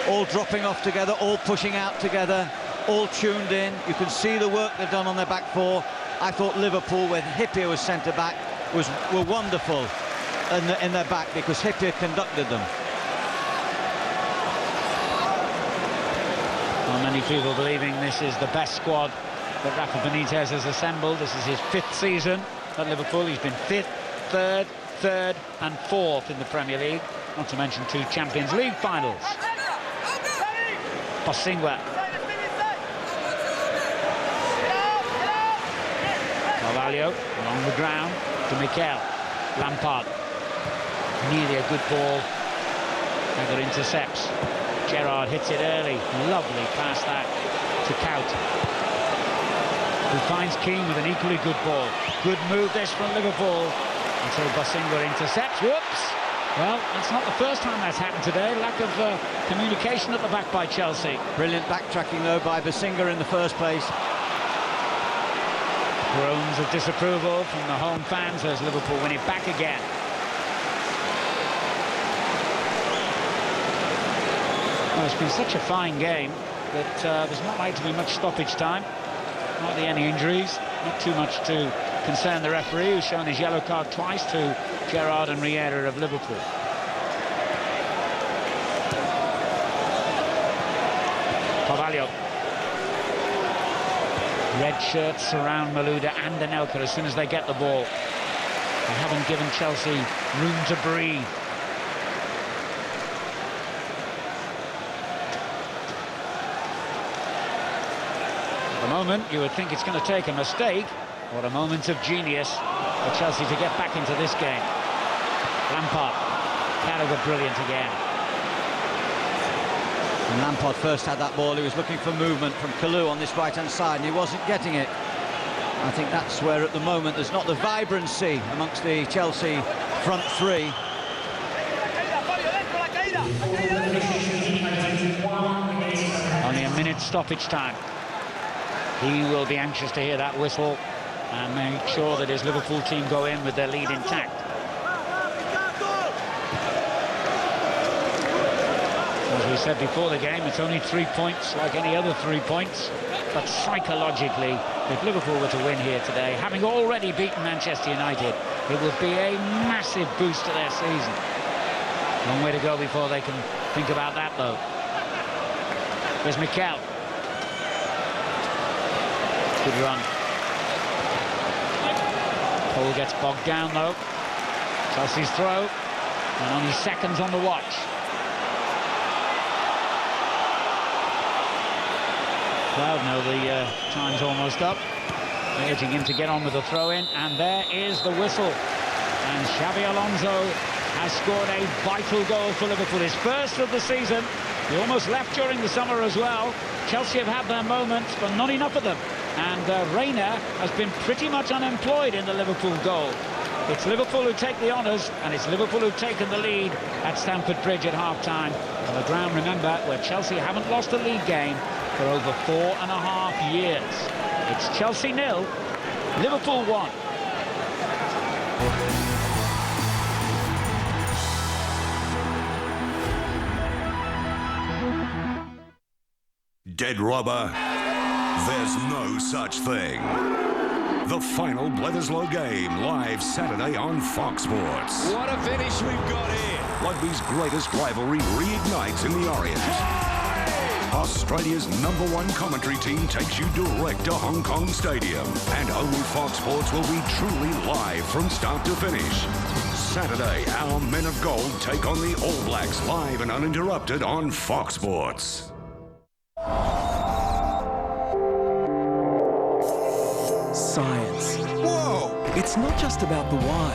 all dropping off together, all pushing out together, all tuned in. You can see the work they've done on their back four. I thought Liverpool, with Hyypiä as centre-back, were wonderful in their back, because Hyypiä conducted them. Well, many people believing this is the best squad that Rafa Benitez has assembled. This is his 5th season at Liverpool. He's been 5th, 3rd and 4th in the Premier League, not to mention 2 Champions League finals. Bosingwa. Carvalho along the ground to Mikel. Lampard. Nearly a good ball. Never intercepts. Gerrard hits it early. Lovely pass that to Kaut, who finds Keane with an equally good ball. Good move this from Liverpool until Bosingwa intercepts. Whoops! Well, that's not the first time that's happened today. Lack of communication at the back by Chelsea. Brilliant backtracking, though, by Bosingwa in the first place. Groans of disapproval from the home fans as Liverpool win it back again. Well, it's been such a fine game that there's not likely to be much stoppage time. Hardly any injuries, not too much to concern the referee, who's shown his yellow card twice to Gerrard and Riera of Liverpool. Carvalho. Red shirts surround Malouda and Anelka as soon as they get the ball. They haven't given Chelsea room to breathe. At the moment, you would think it's going to take a mistake or a moment of genius for Chelsea to get back into this game. Lampard, Carragher brilliant again. When Lampard first had that ball, he was looking for movement from Kalou on this right-hand side, and he wasn't getting it. I think that's where, at the moment, there's not the vibrancy amongst the Chelsea front three. Only a minute stoppage time. He will be anxious to hear that whistle and make sure that his Liverpool team go in with their lead intact. As we said before the game, it's only 3 points, like any other 3 points. But psychologically, if Liverpool were to win here today, having already beaten Manchester United, it would be a massive boost to their season. Long way to go before they can think about that, though. There's Mikel. Good run. Cole gets bogged down, though. Chelsea's throw, and only seconds on the watch. Crowd know the time's almost up. Urging him to get on with the throw-in, and there is the whistle. And Xabi Alonso has scored a vital goal for Liverpool, his first of the season. He almost left during the summer as well. Chelsea have had their moments, but not enough of them. And Reina has been pretty much unemployed in the Liverpool goal. It's Liverpool who take the honours, and it's Liverpool who've taken the lead at Stamford Bridge at half-time. On the ground, remember, where Chelsea haven't lost a league game for over 4.5 years. It's Chelsea 0, Liverpool 1. Dead rubber, there's no such thing. The final Bledisloe game, live Saturday on Fox Sports. What a finish we've got here. Rugby's greatest rivalry reignites in the Orient. Australia's #1 commentary team takes you direct to Hong Kong Stadium. And only Fox Sports will be truly live from start to finish. Saturday, our Men of Gold take on the All Blacks live and uninterrupted on Fox Sports. Science. Whoa! It's not just about the why.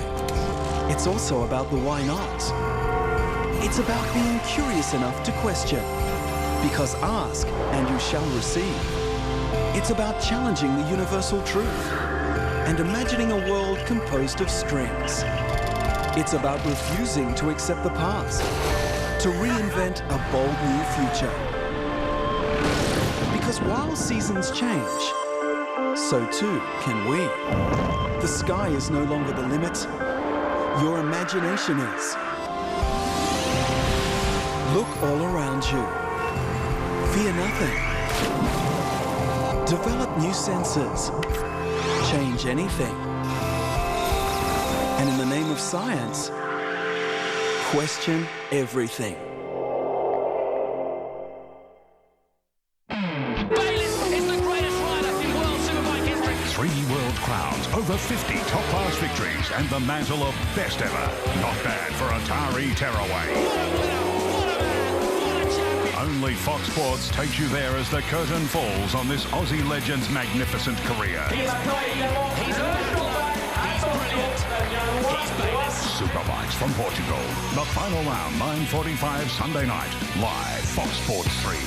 It's also about the why not. It's about being curious enough to question. Because ask and you shall receive. It's about challenging the universal truth and imagining a world composed of strings. It's about refusing to accept the past, to reinvent a bold new future. Because while seasons change, so too can we. The sky is no longer the limit. Your imagination is. Look all around you. Fear nothing. Develop new senses. Change anything. And in the name of science, question everything. Crowns, over 50 top-class victories, and the mantle of best ever. Not bad for Atari Tearaway. Only Fox Sports takes you there as the curtain falls on this Aussie legend's magnificent career. He's brilliant. He's famous. Superbikes from Portugal. The final round, 9:45 Sunday night. Live, Fox Sports 3.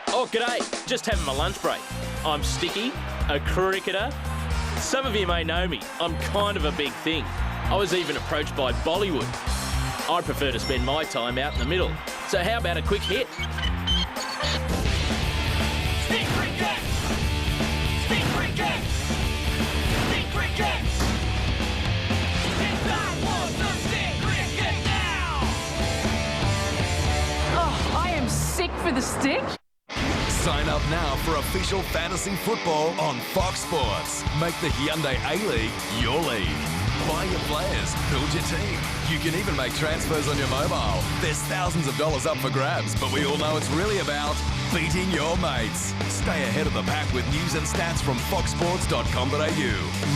Oh, g'day. Just having my lunch break. I'm Sticky, a cricketer. Some of you may know me. I'm kind of a big thing. I was even approached by Bollywood. I prefer to spend my time out in the middle. So how about a quick hit? Stick cricket! Stick cricket! Stick cricket! It's that one for stick cricket now! Oh, I am sick for the stick. Sign up now for official fantasy football on Fox Sports. Make the Hyundai A-League your league. Buy your players, build your team. You can even make transfers on your mobile. There's thousands of dollars up for grabs, but we all know it's really about beating your mates. Stay ahead of the pack with news and stats from foxsports.com.au.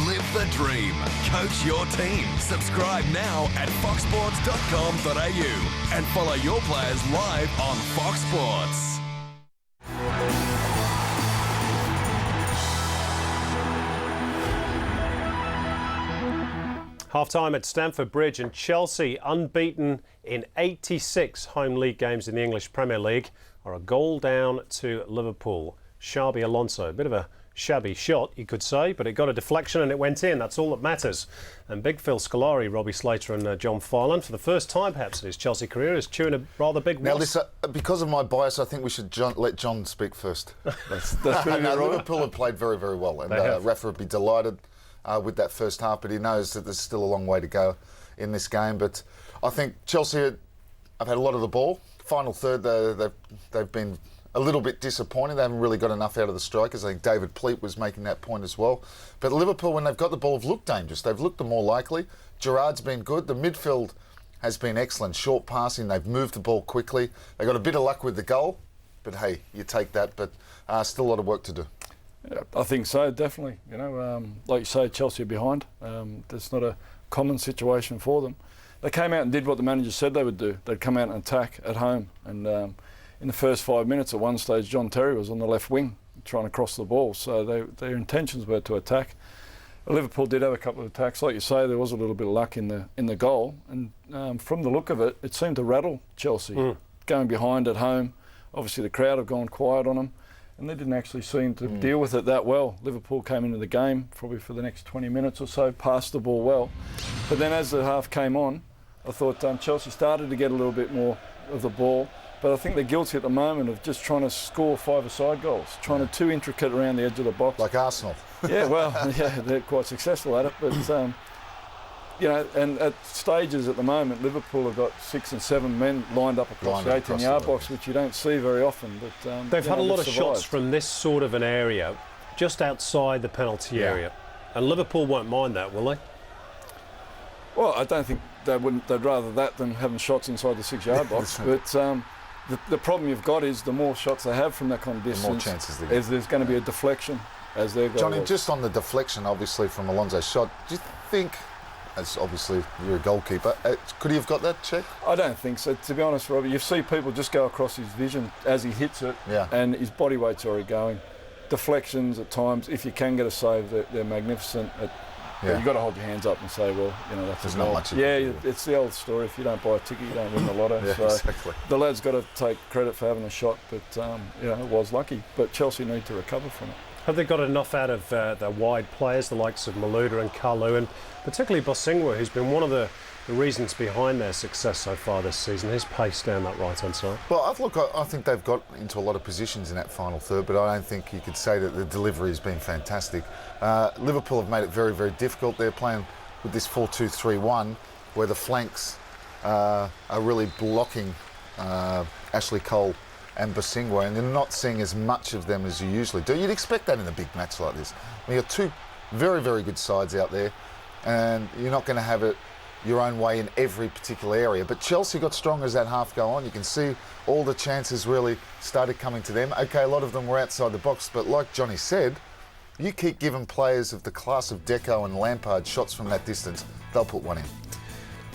Live the dream. Coach your team. Subscribe now at foxsports.com.au and follow your players live on Fox Sports. Half-time at Stamford Bridge, and Chelsea, unbeaten in 86 home league games in the English Premier League, are a goal down to Liverpool. Xabi Alonso, a bit of a shabby shot, you could say, but it got a deflection and it went in. That's all that matters. And Big Phil Scolari, Robbie Slater and John Farland, for the first time perhaps in his Chelsea career, is chewing a rather big Now, wasp. because of my bias, I think we should let John speak first. That's really No, right. Liverpool have played very, very well, and They have. Rafa would be delighted with that first half, but he knows that there's still a long way to go in this game. But I think Chelsea have had a lot of the ball. Final third, they've been a little bit disappointing. They haven't really got enough out of the strikers. I think David Pleat was making that point as well. But Liverpool, when they've got the ball, have looked dangerous. They've looked the more likely. Gerrard's been good. The midfield has been excellent. Short passing. They've moved the ball quickly. They got a bit of luck with the goal. But hey, you take that. But still a lot of work to do. Yeah, I think so, definitely. You know, like you say, Chelsea are behind. That's not a common situation for them. They came out and did what the manager said they would do. They'd come out and attack at home. And in the first 5 minutes, at one stage, John Terry was on the left wing trying to cross the ball. So their intentions were to attack. Liverpool did have a couple of attacks. Like you say, there was a little bit of luck in the goal. And from the look of it, it seemed to rattle Chelsea. Going behind at home, obviously the crowd have gone quiet on them. And they didn't actually seem to deal with it that well. Liverpool came into the game probably for the next 20 minutes or so, passed the ball well. But then as the half came on, I thought Chelsea started to get a little bit more of the ball. But I think they're guilty at the moment of just trying to score five-a-side goals, trying to too intricate around the edge of the box. Like Arsenal. Yeah, well, yeah, they're quite successful at it. But, you know, and at stages at the moment, Liverpool have got 6 and 7 men lined up across the 18-yard box, which you don't see very often. But They've had a lot of survived. shots from this sort of an area, just outside the penalty area. And Liverpool won't mind that, will they? Well, I don't think they wouldn't. They'd rather that than having shots inside the 6-yard box. But the problem you've got is the more shots they have from that kind of distance, more chances they get. there's going to be a deflection as they've got. Johnny, just on the deflection, obviously, from Alonso's shot, do you think, as obviously you're a goalkeeper, could he have got that check? I don't think so. To be honest, Robbie, you see people just go across his vision as he hits it, and his body weight's already going. Deflections at times, if you can get a save, they're magnificent. But you've got to hold your hands up and say, well, you know, that's There's a not goal. much you Yeah, can do. it's the old story. If you don't buy a ticket, you don't win the lotto. Yeah, so exactly. the lad's got to take credit for having a shot, but you know, it was lucky. But Chelsea need to recover from it. Have they got enough out of the wide players, the likes of Malouda and Kalu, and particularly Bosingwa, who's been one of the the reasons behind their success so far this season. His pace down that right-hand side. Well, I think they've got into a lot of positions in that final third, but I don't think you could say that the delivery has been fantastic. Liverpool have made it very, very difficult. They're playing with this 4-2-3-1, where the flanks are really blocking Ashley Cole and Bosingwa, and you're not seeing as much of them as you usually do. You'd expect that in a big match like this. You've got two very, very good sides out there, and you're not going to have it your own way in every particular area. But Chelsea got stronger as that half go on. You can see all the chances really started coming to them. Okay, a lot of them were outside the box, but like Johnny said, you keep giving players of the class of Deco and Lampard shots from that distance, they'll put one in.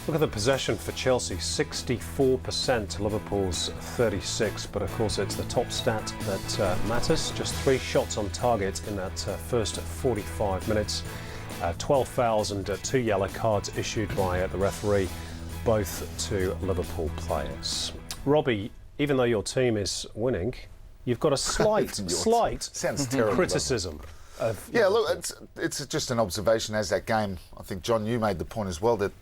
Look at the possession for Chelsea, 64% to Liverpool's 36%, but of course it's the top stat that matters. Just 3 shots on target in that first 45 minutes. 12 fouls and 2 yellow cards issued by the referee, both to Liverpool players. Robbie, even though your team is winning, you've got a slight Sounds terrible, criticism. Yeah, look, it's just an observation as that game. I think, John, you made the point as well that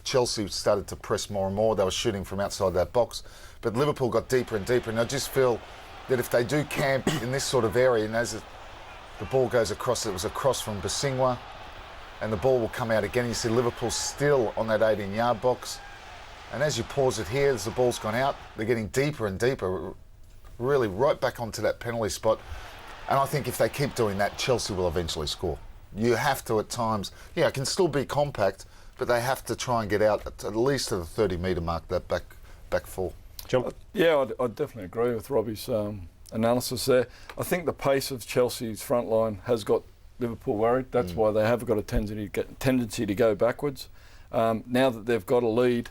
Chelsea started to press more and more. They were shooting from outside that box, but Liverpool got deeper and deeper, and I just feel that if they do camp in this sort of area, and as the ball goes across, it was a cross from Bosingwa, and the ball will come out again. You see Liverpool still on that 18-yard box. And as you pause it here, as the ball's gone out, they're getting deeper and deeper, really right back onto that penalty spot. And I think if they keep doing that, Chelsea will eventually score. You have to at times, yeah, it can still be compact, but they have to try and get out at least to the 30-metre mark, that back four. Jump. Yeah, I'd definitely agree with Robbie's analysis there. I think the pace of Chelsea's front line has got Liverpool worried. That's why they have got a tendency to go backwards. Now that they've got a lead,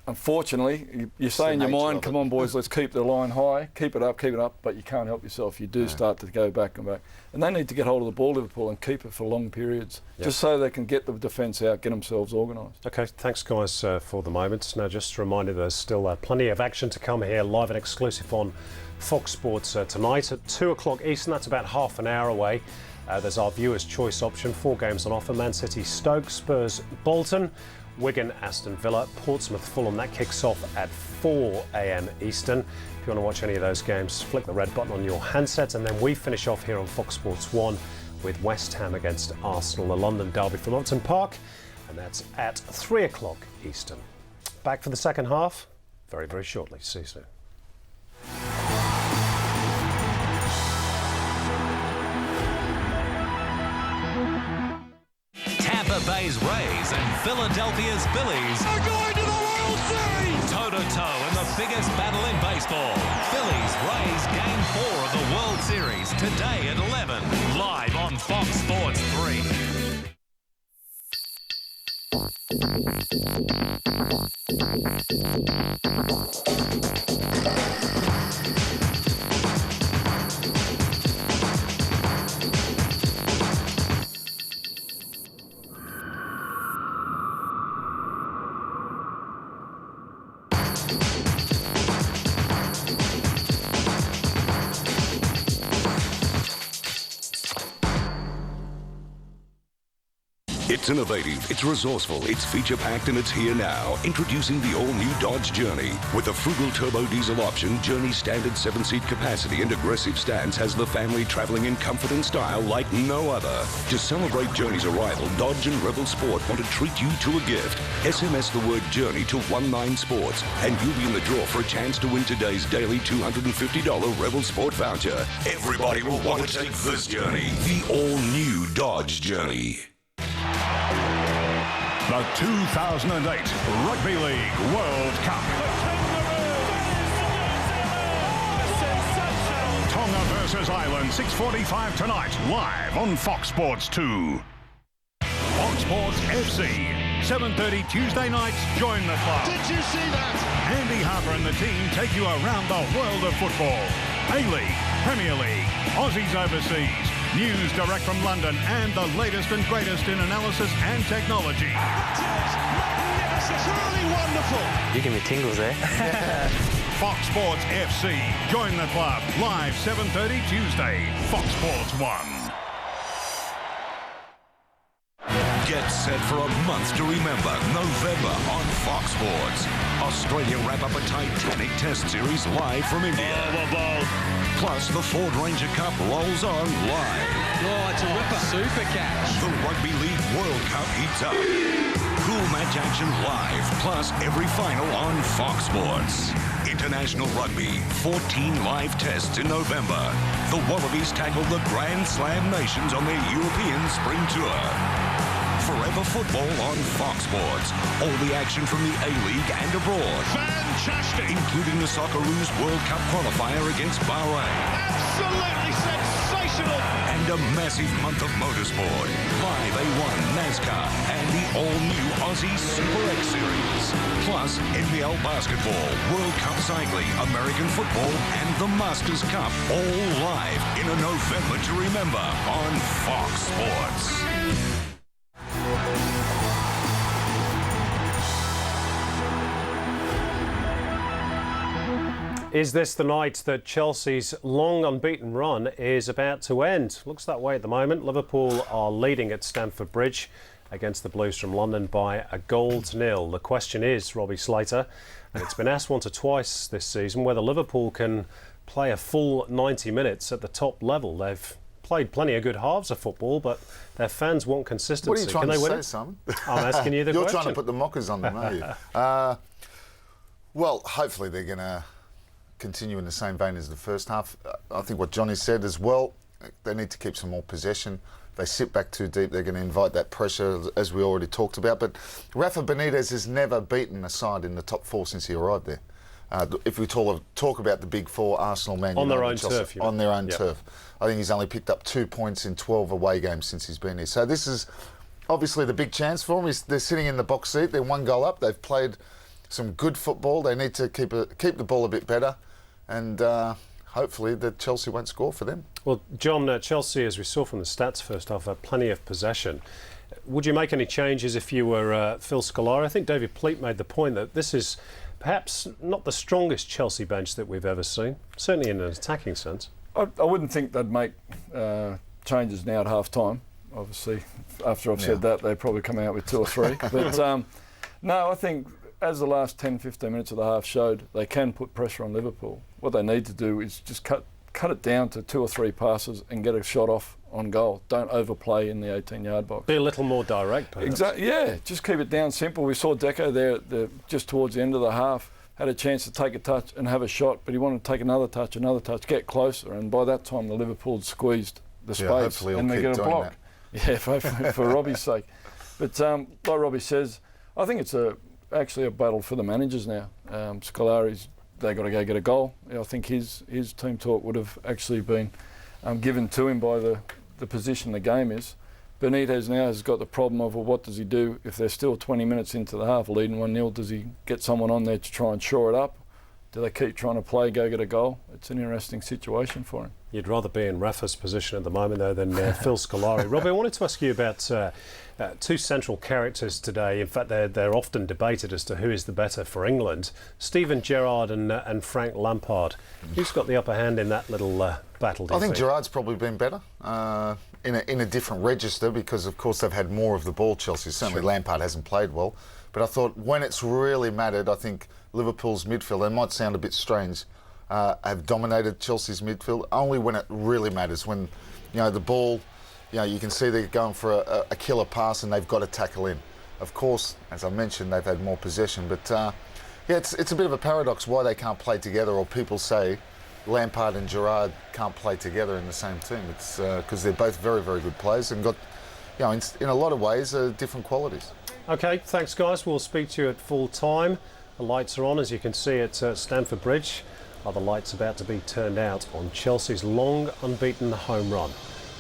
unfortunately, you say in your mind, come on boys, let's keep the line high, keep it up, but you can't help yourself. You do start to go back and back. And they need to get hold of the ball, Liverpool, and keep it for long periods, just so they can get the defence out, get themselves organised. Okay, thanks guys for the moment. Now just a reminder, there's still plenty of action to come here, live and exclusive on Fox Sports tonight at 2 o'clock Eastern. That's about half an hour away. There's our viewer's choice option, 4 games on offer: Man City, Stoke, Spurs, Bolton, Wigan, Aston Villa, Portsmouth, Fulham. That kicks off at 4 a.m. Eastern. If you want to watch any of those games, flick the red button on your handset, and then we finish off here on Fox Sports 1 with West Ham against Arsenal, the London derby from Upton Park, and that's at 3 o'clock Eastern. Back for the second half very, very shortly. See you soon. Tampa Bay's Rays and Philadelphia's Phillies are going to the World Series! Toe-to-toe in the biggest battle in baseball. Phillies Rays Game 4 of the World Series today at 11. Live on Fox Sports 3. It's innovative, it's resourceful, it's feature-packed, and it's here now. Introducing the all-new Dodge Journey. With the frugal turbo diesel option, Journey's standard 7-seat capacity and aggressive stance has the family traveling in comfort and style like no other. To celebrate Journey's arrival, Dodge and Rebel Sport want to treat you to a gift. SMS the word Journey to 19Sports, and you'll be in the draw for a chance to win today's daily $250 Rebel Sport voucher. Everybody will want to take this Journey, the all-new Dodge Journey. The 2008 Rugby League World Cup. Tonga versus Ireland, 6:45 tonight, live on Fox Sports 2. Fox Sports FC, 7:30 Tuesday nights. Join the club. Did you see that? Andy Harper and the team take you around the world of football. A-League, Premier League, Aussies overseas. News direct from London and the latest and greatest in analysis and technology. Magnificent, truly wonderful. You give me tingles there. Fox Sports FC. Join the club. Live 7:30 Tuesday. Fox Sports 1. Get Get set for a month to remember, November on Fox Sports. Australia wrap up a Titanic Test series live from India. Plus, the Ford Ranger Cup rolls on live. Oh, it's a ripper. Super catch. The Rugby League World Cup heats up. Cool match action live, plus every final on Fox Sports. International Rugby, 14 live tests in November. The Wallabies tackle the Grand Slam nations on their European Spring Tour. Forever football on Fox Sports. All the action from the A-League and abroad. Fantastic. Including the Socceroos World Cup qualifier against Bahrain. Absolutely sensational. And a massive month of motorsport. Live A1, NASCAR, and the all-new Aussie Super X Series. Plus, NBL basketball, World Cup cycling, American football, and the Masters Cup. All live in a November to remember on Fox Sports. Is this the night that Chelsea's long unbeaten run is about to end? Looks that way at the moment. Liverpool are leading at Stamford Bridge against the Blues from London by 1-0. The question is, Robbie Slater, and it's been asked once or twice this season, whether Liverpool can play a full 90 minutes at the top level. They've played plenty of good halves of football, but their fans want consistency. What are you trying can they to win say, it? Simon? I'm asking you the You're question. trying to put the mockers on them, aren't you? Well, hopefully they're going to continue in the same vein as the first half. I think what Johnny said as well, they need to keep some more possession. They sit back too deep, they're going to invite that pressure, as we already talked about. But Rafa Benitez has never beaten a side in the top four since he arrived there. If we talk about the big four, Arsenal, Man United, on their own Chelsea, turf, on their own turf. I think he's only picked up 2 points in 12 away games since he's been here. So this is obviously the big chance for them. They're sitting in the box seat, they're 1 goal up, they've played some good football, they need to keep the ball a bit better. And hopefully that Chelsea won't score for them. Well, John, Chelsea, as we saw from the stats first half, had plenty of possession. Would you make any changes if you were Phil Scolari? I think David Pleat made the point that this is perhaps not the strongest Chelsea bench that we've ever seen, certainly in an attacking sense. I wouldn't think they'd make changes now at half-time. Obviously, after I've said that, they'd probably come out with 2 or 3. But no, I think as the last 10-15 minutes of the half showed, they can put pressure on Liverpool. What they need to do is just cut it down to 2 or 3 passes and get a shot off on goal. Don't overplay in the 18-yard box. Be a little more direct, perhaps. Exactly. Yeah, just keep it down simple. We saw Deco there just towards the end of the half, had a chance to take a touch and have a shot, but he wanted to take another touch, get closer, and by that time the Liverpool had squeezed the space and they get a block. Yeah, for Robbie's sake. But like Robbie says, I think it's actually a battle for the managers now. Scolari's, they've got to go get a goal. I think his team talk would have actually been given to him by the position the game is. Benitez now has got the problem of, well, what does he do if they're still 20 minutes into the half leading 1-0? Does he get someone on there to try and shore it up? Do they keep trying to play, go get a goal? It's an interesting situation for him. You'd rather be in Rafa's position at the moment, though, than Phil Scolari. Robbie, I wanted to ask you about 2 central characters today. In fact, they're often debated as to who is the better for England. Steven Gerrard and Frank Lampard. Who's got the upper hand in that little battle, do you I think Gerrard's probably been better in a different register because, of course, they've had more of the ball, Chelsea. Certainly Lampard hasn't played well. But I thought when it's really mattered, I think Liverpool's midfield, they might sound a bit strange, have dominated Chelsea's midfield only when it really matters. When, the ball, you can see they're going for a killer pass and they've got to tackle in. Of course, as I mentioned, they've had more possession. But, it's a bit of a paradox why they can't play together, or people say Lampard and Gerrard can't play together in the same team. It's because they're both very, very good players and got, in a lot of ways, different qualities. OK, thanks, guys. We'll speak to you at full time. The lights are on, as you can see, at Stamford Bridge. Are the lights about to be turned out on Chelsea's long unbeaten home run?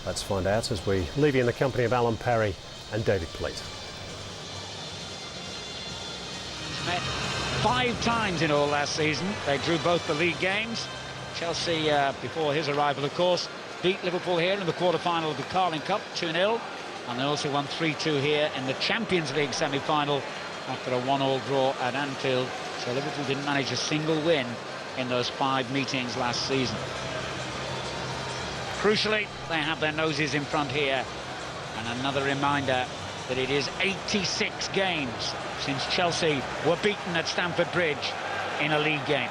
Let's find out as we leave you in the company of Alan Perry and David Pleat. Met 5 times in all last season. They drew both the league games. Chelsea, before his arrival, of course, beat Liverpool here in the quarter-final of the Carling Cup, 2-0. And they also won 3-2 here in the Champions League semi-final after a 1-1 draw at Anfield. So Liverpool didn't manage a single win in those 5 meetings last season. Crucially, they have their noses in front here. And another reminder that it is 86 games since Chelsea were beaten at Stamford Bridge in a league game.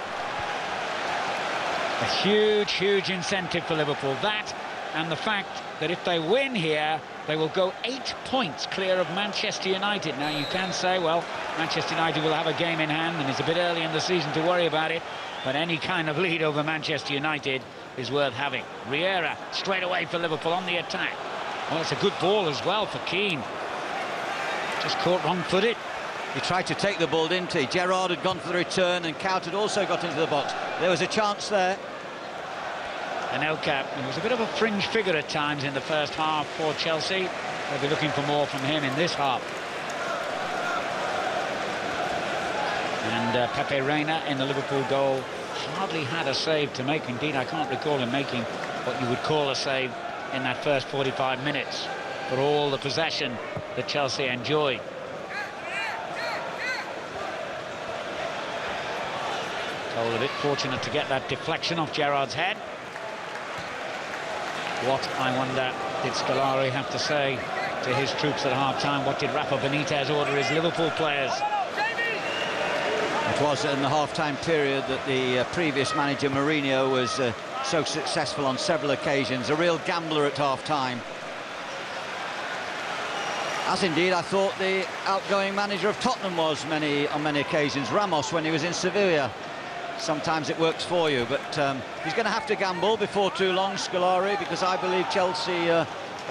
A huge, huge incentive for Liverpool. That, and the fact that if they win here, they will go 8 points clear of Manchester United. Now, you can say, well, Manchester United will have a game in hand and it's a bit early in the season to worry about it, but any kind of lead over Manchester United is worth having. Riera straight away for Liverpool on the attack. Well, it's a good ball as well for Keane. Just caught wrong-footed. He tried to take the ball, didn't he? Gerrard had gone for the return and Kaut had also got into the box. There was a chance there. Anelka, he was a bit of a fringe figure at times in the first half for Chelsea. They'll be looking for more from him in this half. And Pepe Reina in the Liverpool goal hardly had a save to make. Indeed, I can't recall him making what you would call a save in that first 45 minutes for all the possession that Chelsea enjoyed. Cole a bit fortunate to get that deflection off Gerrard's head. What, I wonder, did Scolari have to say to his troops at half-time? What did Rafa Benitez order his Liverpool players? It was in the half-time period that the previous manager, Mourinho, was so successful on several occasions. A real gambler at half-time. As indeed I thought the outgoing manager of Tottenham was on many occasions. Ramos, when he was in Sevilla. Sometimes it works for you, but he's going to have to gamble before too long, Scolari, because I believe Chelsea are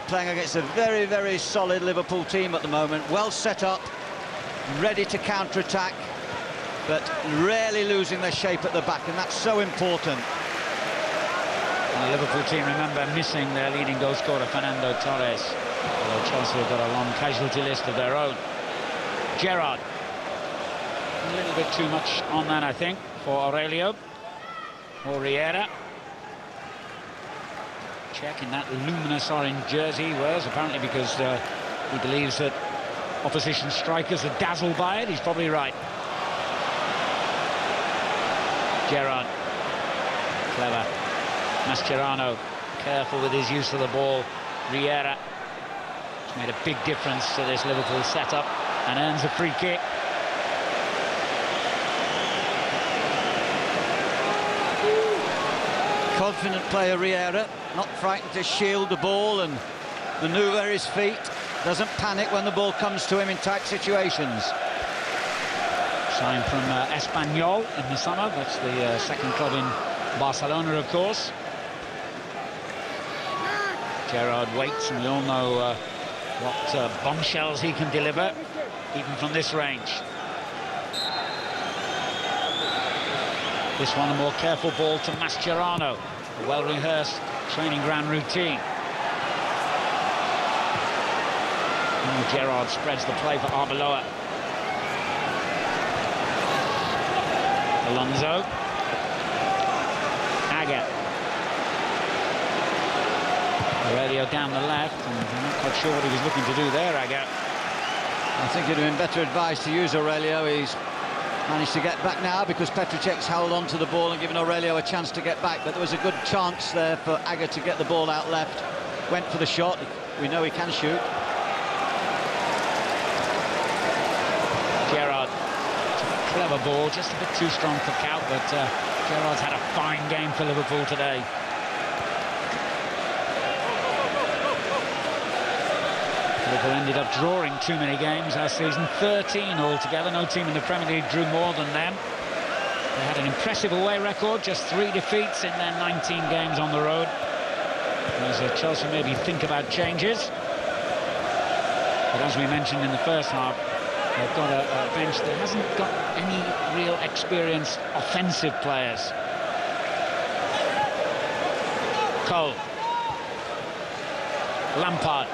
playing against a very, very solid Liverpool team at the moment. Well set up, ready to counter-attack, but rarely losing their shape at the back, and that's so important. And the Liverpool team, remember, missing their leading goal scorer, Fernando Torres, although Chelsea have got a long casualty list of their own. Gerrard. A little bit too much on that, I think, for Aurelio or Riera. Check in that luminous orange jersey he wears, apparently because he believes that opposition strikers are dazzled by it. He's probably right. Gerrard, clever. Mascherano, careful with his use of the ball. Riera has made a big difference to this Liverpool setup and earns a free kick. Confident player Riera, not frightened to shield the ball and manoeuvre his feet. Doesn't panic when the ball comes to him in tight situations. Signed from Espanyol in the summer. That's the second club in Barcelona, of course. Gerrard waits, and we all know what bombshells he can deliver, even from this range. This one a more careful ball to Mascherano. A well-rehearsed training ground routine. And Gerrard spreads the play for Arbeloa. Alonso. Agger. Aurelio down the left, and I'm not quite sure what he was looking to do there, Agger. I think it'd have been better advised to use Aurelio. He's managed to get back now because Petricek's held on to the ball and given Aurelio a chance to get back, but there was a good chance there for Agger to get the ball out left. Went for the shot. We know he can shoot. Gerrard, clever ball, just a bit too strong for Kaut, but Gerrard's had a fine game for Liverpool today. Liverpool ended up drawing too many games last season, 13 altogether. No team in the Premier League drew more than them. They had an impressive away record, just 3 defeats in their 19 games on the road. As Chelsea maybe think about changes. But as we mentioned in the first half, they've got a bench that hasn't got any real experienced offensive players. Cole. Lampard.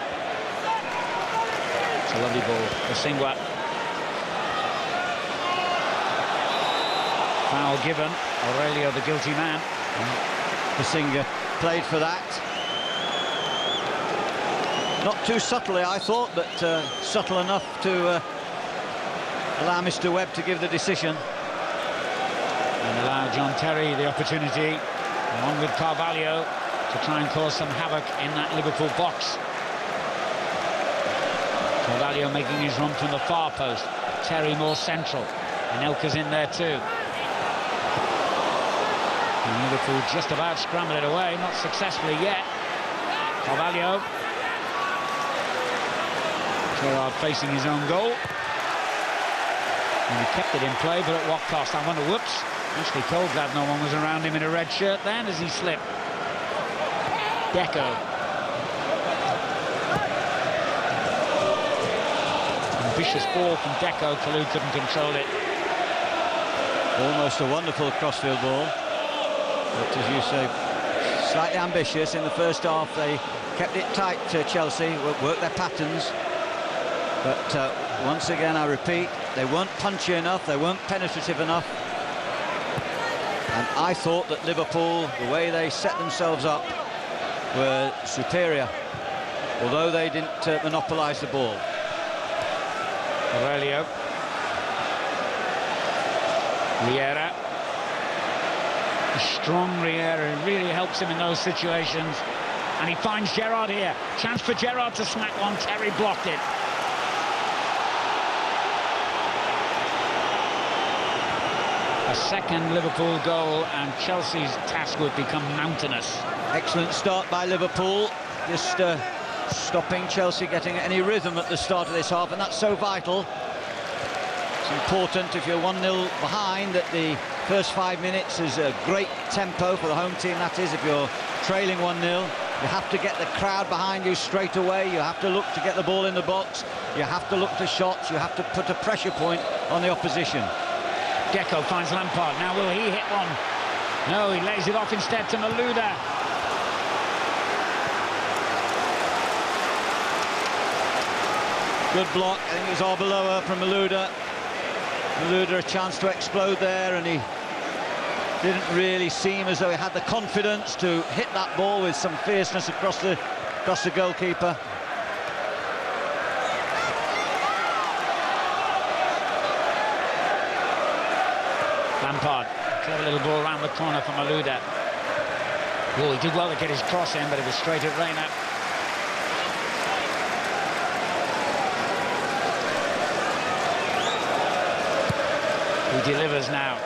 It's a lovely ball for Singwa. Foul given. Aurelio the guilty man. Basinga played for that. Not too subtly, I thought, but subtle enough to allow Mr. Webb to give the decision. And allow John Terry the opportunity, along with Carvalho, to try and cause some havoc in that Liverpool box. Carvalho making his run from the far post. Terry more central. And Elka's in there too. And Liverpool just about scramble it away, not successfully yet. Carvalho. Gerrard facing his own goal. And he kept it in play, but at what cost? I wonder, whoops. Actually, Cole glad no one was around him in a red shirt then as he slipped. Deco. Ambitious ball from Deco. Kalou couldn't control it. Almost a wonderful crossfield ball. But as you say, slightly ambitious. In the first half, they kept it tight to Chelsea, worked their patterns. But once again, I repeat, they weren't punchy enough, they weren't penetrative enough. And I thought that Liverpool, the way they set themselves up, were superior, although they didn't monopolise the ball. Aurelio. Riera. A strong Riera, really helps him in those situations. And he finds Gerrard here. Chance for Gerrard to smack one. Terry blocked it. A second Liverpool goal and Chelsea's task would become mountainous. Excellent start by Liverpool, just stopping Chelsea getting any rhythm at the start of this half, and that's so vital. It's important if you're 1-0 behind that the first 5 minutes is a great tempo for the home team, that is. If you're trailing 1-0, you have to get the crowd behind you straight away. You have to look to get the ball in the box. You have to look to shots. You have to put a pressure point on the opposition. Deco finds Lampard. Now will he hit one? No, he lays it off instead to Malouda. Good block. I think it was Arbeloa from Malouda. Malouda a chance to explode there, and he didn't really seem as though he had the confidence to hit that ball with some fierceness across the goalkeeper. Lampard, clever little ball around the corner for Malouda. Oh, he did well to get his cross in, but it was straight at Reina. He delivers now.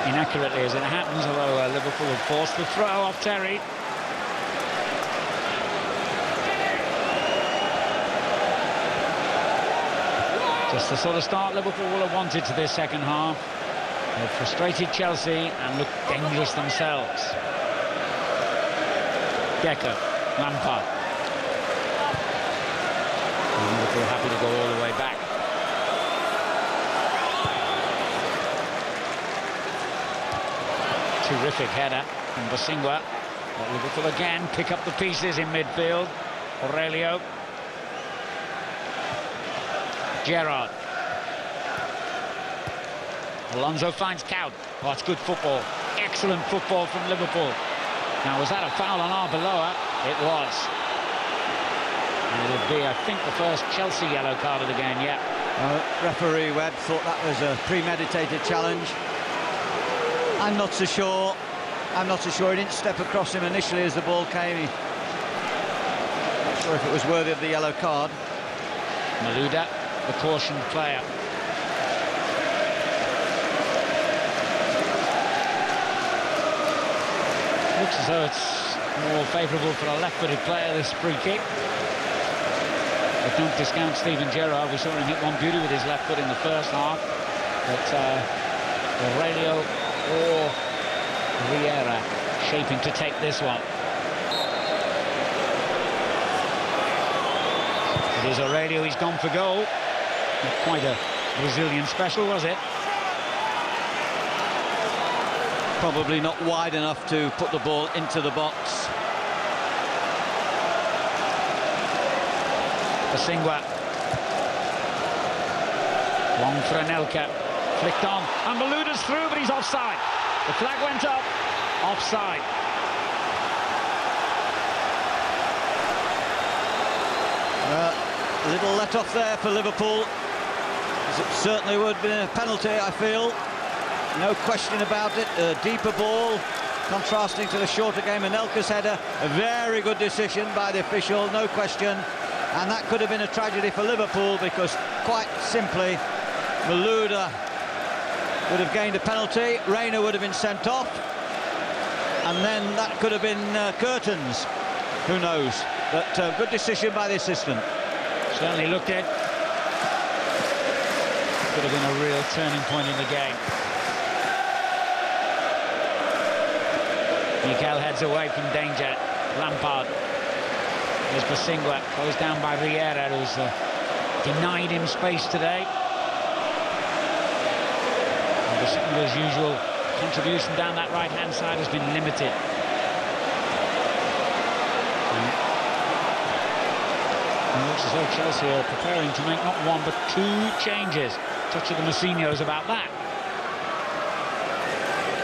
Inaccurately as it happens, although Liverpool have forced the throw off Terry. Just the sort of start Liverpool will have wanted to this second half. They've frustrated Chelsea and looked dangerous themselves. Deco, Lampard. And Liverpool happy to go all the way back. Terrific header from Bosingwa. But Liverpool again pick up the pieces in midfield. Aurelio. Gerrard. Alonso finds Cout. Oh, it's good football. Excellent football from Liverpool. Now, was that a foul on Arbeloa? It was. And it'll be, I think, the first Chelsea yellow card of the game, yeah. Referee Webb thought that was a premeditated challenge. I'm not so sure. He didn't step across him initially as the ball came. Not sure if it was worthy of the yellow card. Malouda, the cautioned player. Looks as though it's more favourable for a left-footed player, this free kick. But don't discount Steven Gerrard. We saw him hit one beauty with his left foot in the first half. But Aurelio or Riera shaping to take this one. It is Aurelio, he's gone for goal. Not quite a Brazilian special, was it? Probably not wide enough to put the ball into the box. Bosingwa. Long for Anelka. Flicked on. And Malouda's through, but he's offside. The flag went up. Offside. A little let off there for Liverpool. It certainly would have been a penalty, I feel. No question about it. A deeper ball, contrasting to the shorter game. Anelka's header, a very good decision by the official, no question. And that could have been a tragedy for Liverpool, because quite simply Malouda would have gained a penalty, Reina would have been sent off, and then that could have been curtains. Who knows? But good decision by the assistant. Certainly looked it. Could have been a real turning point in the game. Mikel heads away from danger. Lampard. There's Basingwa, goes down by Riera, who's denied him space today. And Basingwa's usual contribution down that right-hand side has been limited. It looks as though Chelsea are preparing to make not one but two changes. Touch of the Mourinho's about that.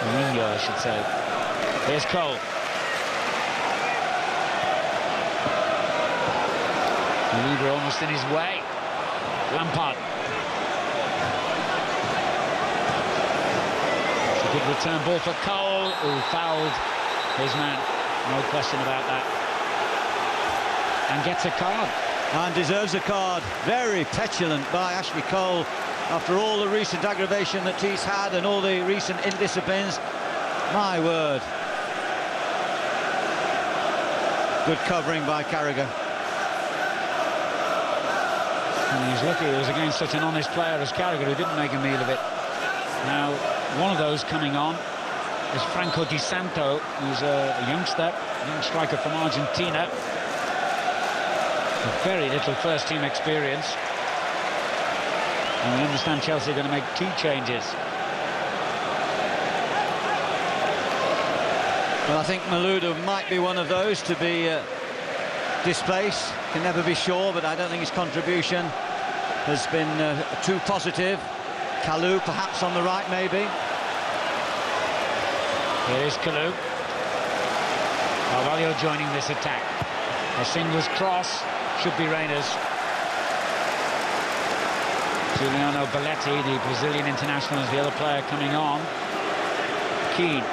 Mourinho, I should say. Here's Cole. The leader almost in his way. Lampard. It's a good return ball for Cole, who fouled his man. No question about that. And gets a card. And deserves a card. Very petulant by Ashley Cole after all the recent aggravation that he's had and all the recent indisciplines. My word. Good covering by Carragher. And he's lucky it was against such an honest player as Carragher, who didn't make a meal of it. Now, one of those coming on is Franco Di Santo, who's a young striker from Argentina. Very little first-team experience. And we understand Chelsea are going to make two changes. Well, I think Malouda might be one of those to be displaced. Can never be sure, but I don't think his contribution has been too positive. Kalou perhaps on the right, maybe. Here is Kalou. Carvalho joining this attack. Basingwa's cross should be Reina's. Giuliano Belletti, the Brazilian international, is the other player coming on. Keane.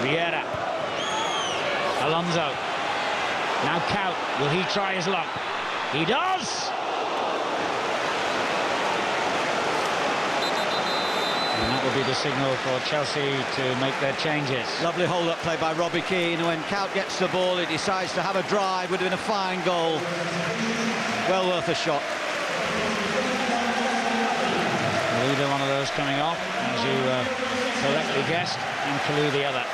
Riera. Alonso. Now Kaut. Will he try his luck? He does! And that will be the signal for Chelsea to make their changes. Lovely hold-up play by Robbie Keane. When Kaut gets the ball, he decides to have a drive. Would have been a fine goal. Well worth a shot. Either one of those coming off, as you correctly guessed, and Kalou the other.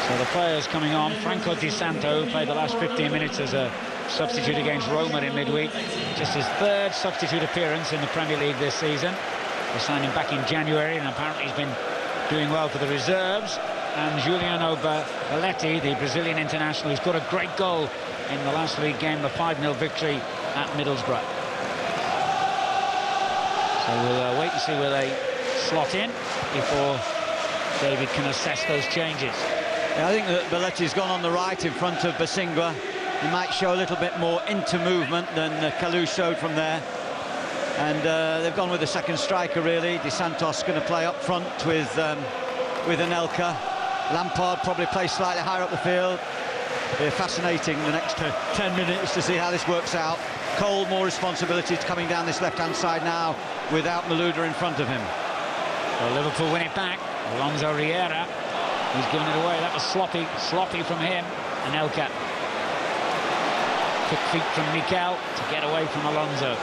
So the players coming on. Franco Di Santo played the last 15 minutes as a substitute against Roma in midweek. Just his third substitute appearance in the Premier League this season. They signed him back in January, and apparently he's been doing well for the reserves. And Giuliano Belletti, the Brazilian international, who's got a great goal in the last league game, the 5-0 victory at Middlesbrough. So we'll wait and see where they slot in before David can assess those changes. Yeah, I think that Belletti's gone on the right in front of Basingwa. He might show a little bit more into movement than Kalou showed from there. And they've gone with the second striker, really. Di Santos going to play up front with Anelka. Lampard probably plays slightly higher up the field. It'll be fascinating the next 10 minutes to see how this works out. Cole, more responsibility coming down this left-hand side now without Malouda in front of him. Well, Liverpool win it back. Alonso Riera, he's given it away. That was sloppy from him. Anelka. Quick feet from Mikel to get away from Alonso.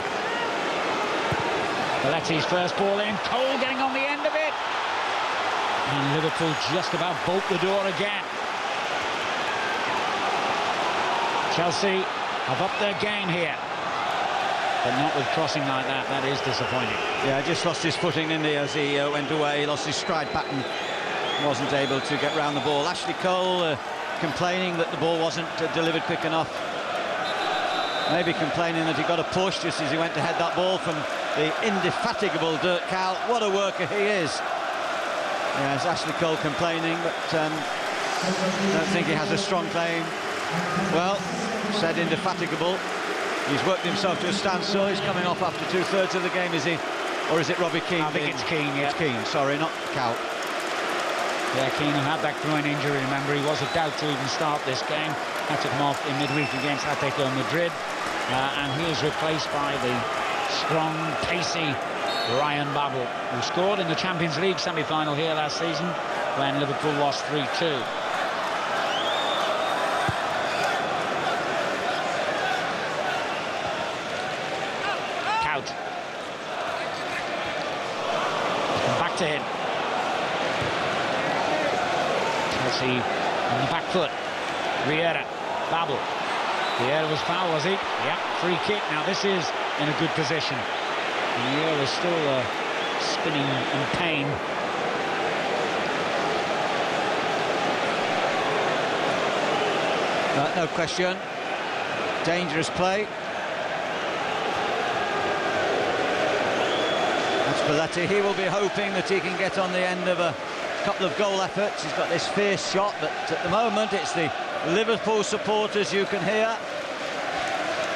Belletti's first ball in. Cole getting on the end of it. And Liverpool just about bolt the door again. Chelsea have upped their game here, but not with crossing like that. That is disappointing. Yeah, just lost his footing, didn't he, as he went away. He lost his stride pattern. Wasn't able to get round the ball. Ashley Cole complaining that the ball wasn't delivered quick enough. Maybe complaining that he got a push just as he went to head that ball from the indefatigable Dirk Kuyt. What a worker he is. Yes, Ashley Cole complaining, but don't think he has a strong claim. Well, said indefatigable. He's worked himself to a standstill. He's coming off after 2/3 of the game, is he? Or is it Robbie Keane? I think it's Keane, yeah. It's Keane, sorry, not Kuyt. Yeah, Keane, who had that groin injury, remember, he was a doubt to even start this game. That took him off in midweek against Atletico Madrid. And he is replaced by the strong, pacey Ryan Babel, who scored in the Champions League semi-final here last season when Liverpool lost 3-2. Back to him. Chelsea on the back foot. Vieira, Babel. Vieira was foul, was he? Yeah, free kick. Now this is in a good position. Vieira is still spinning in pain. No question. Dangerous play. That's Belletti. He will be hoping that he can get on the end of a couple of goal efforts. He's got this fierce shot, but at the moment it's the Liverpool supporters you can hear.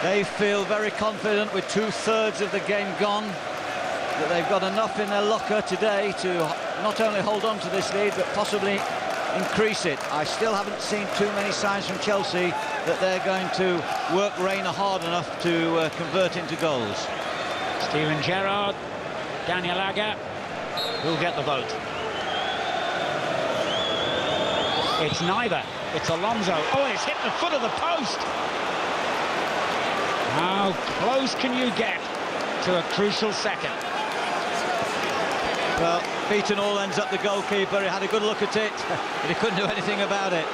They feel very confident with 2/3 of the game gone, that they've got enough in their locker today to not only hold on to this lead, but possibly increase it. I still haven't seen too many signs from Chelsea that they're going to work Reina hard enough to convert into goals. Steven Gerrard, Daniel Agger, who'll get the vote. It's neither. It's Alonso. Oh, it's hit the foot of the post. How close can you get to a crucial second? Well, Beaton all ends up the goalkeeper. He had a good look at it, but he couldn't do anything about it.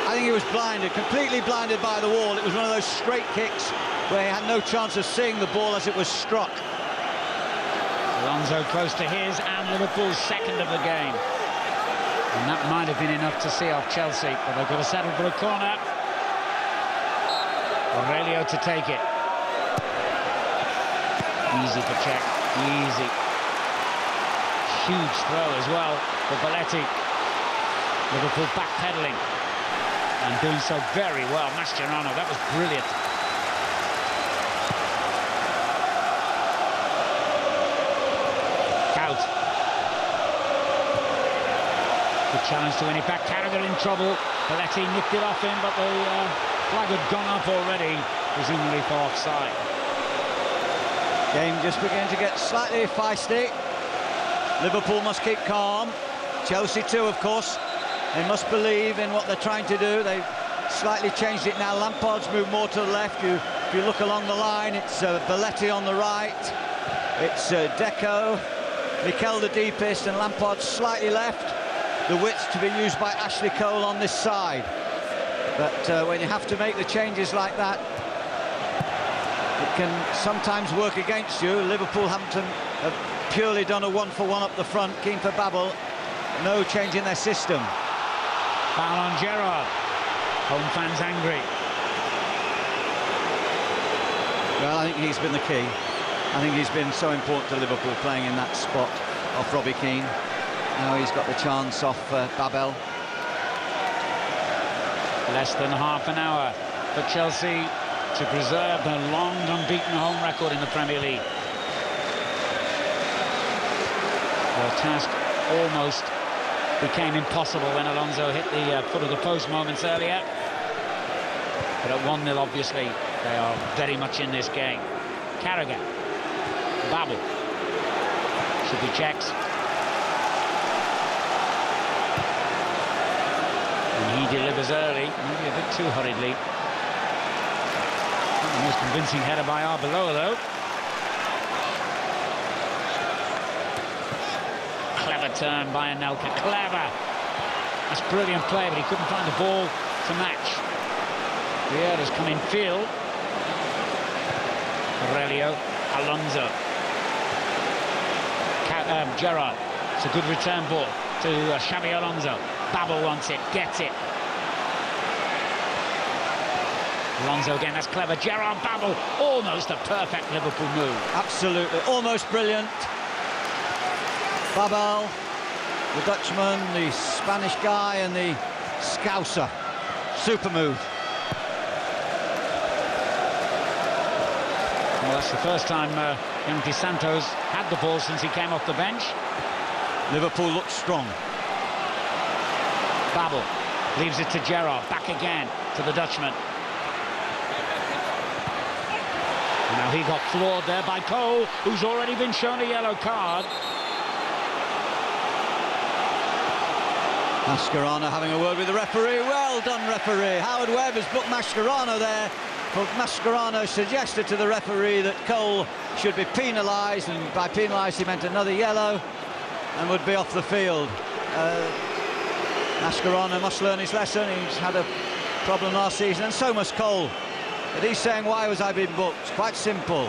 I think he was blinded, completely blinded by the wall. It was one of those straight kicks where he had no chance of seeing the ball as it was struck. Alonso close to his and Liverpool's second of the game. And that might have been enough to see off Chelsea, but they've got to settle for a corner. Aurelio to take it. Easy for Czech, easy. Huge throw as well for Belletti. Liverpool backpedaling and doing so very well. Mascherano, that was brilliant. Out. Good challenge to win it back. Carragher in trouble. Belletti nicked it off him, but the flag had gone up already, presumably for offside. Game just beginning to get slightly feisty. Liverpool must keep calm. Chelsea too, of course. They must believe in what they're trying to do. They've slightly changed it now. Lampard's moved more to the left. If you look along the line, it's Belletti on the right. It's Deco, Mikel the deepest, and Lampard slightly left. The width to be used by Ashley Cole on this side. But when you have to make the changes like that, it can sometimes work against you. Liverpool have purely done a one-for-one up the front. Keen for Babel. No change in their system. Foul on Gerrard. Home fans angry. Well, I think he's been the key. I think he's been so important to Liverpool playing in that spot off Robbie Keane. Now he's got the chance off Babel. Less than half an hour for Chelsea to preserve their long unbeaten home record in the Premier League. Their task almost became impossible when Alonso hit the foot of the post moments earlier. But at 1-0, obviously, they are very much in this game. Carragher, Babel, should be checked. And he delivers early, maybe a bit too hurriedly. Not the most convincing header by Arbeloa, though. Clever turn by Anelka, clever. That's brilliant play, but he couldn't find the ball to match. Vieira's come in field. Aurelio, Alonso. Gerrard. It's a good return ball to Xabi Alonso. Babel wants it, gets it. Alonso again, that's clever. Gerrard, Babel, almost a perfect Liverpool move. Absolutely, almost brilliant. Babel, the Dutchman, the Spanish guy, and the Scouser. Super move. Well, that's the first time young Dos Santos had the ball since he came off the bench. Liverpool looks strong. Babel leaves it to Gerrard, back again to the Dutchman. And now he got floored there by Cole, who's already been shown a yellow card. Mascherano having a word with the referee. Well done, referee. Howard Webb has booked Mascherano there. But Mascherano suggested to the referee that Cole should be penalised, and by penalised he meant another yellow and would be off the field. Mascherano must learn his lesson. He's had a problem last season, and so must Cole. But he's saying, why was I being booked? Quite simple.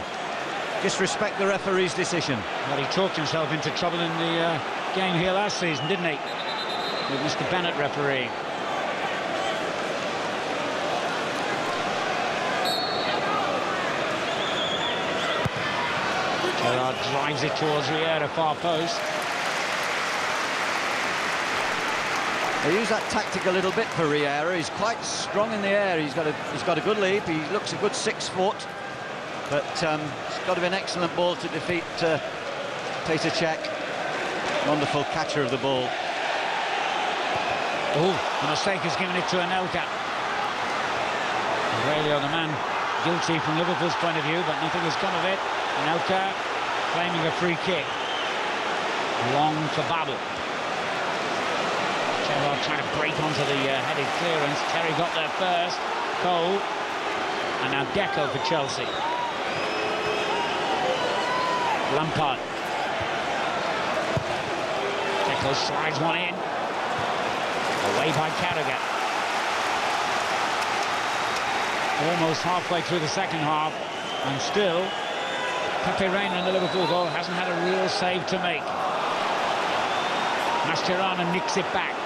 Just respect the referee's decision. Well, he talked himself into trouble in the game here last season, didn't he? With Mr. Bennett refereeing. Gerrard drives it towards Riera, far post. They use that tactic a little bit for Riera. He's quite strong in the air. He's got a good leap. He looks a good 6 foot, but it's got to be an excellent ball to defeat Petr Cech. Wonderful catcher of the ball. Oh, the mistake has given it to Anelka. Aurelio, the man guilty from Liverpool's point of view, but nothing has come of it. Anelka claiming a free kick. Long for Babel. Gerrard trying to break onto the headed clearance. Terry got there first. Cole. And now Deco for Chelsea. Lampard. Deco slides one in. Away by Carragher. Almost halfway through the second half, and still Pepe Reina in the Liverpool goal hasn't had a real save to make. Mascherano nicks it back.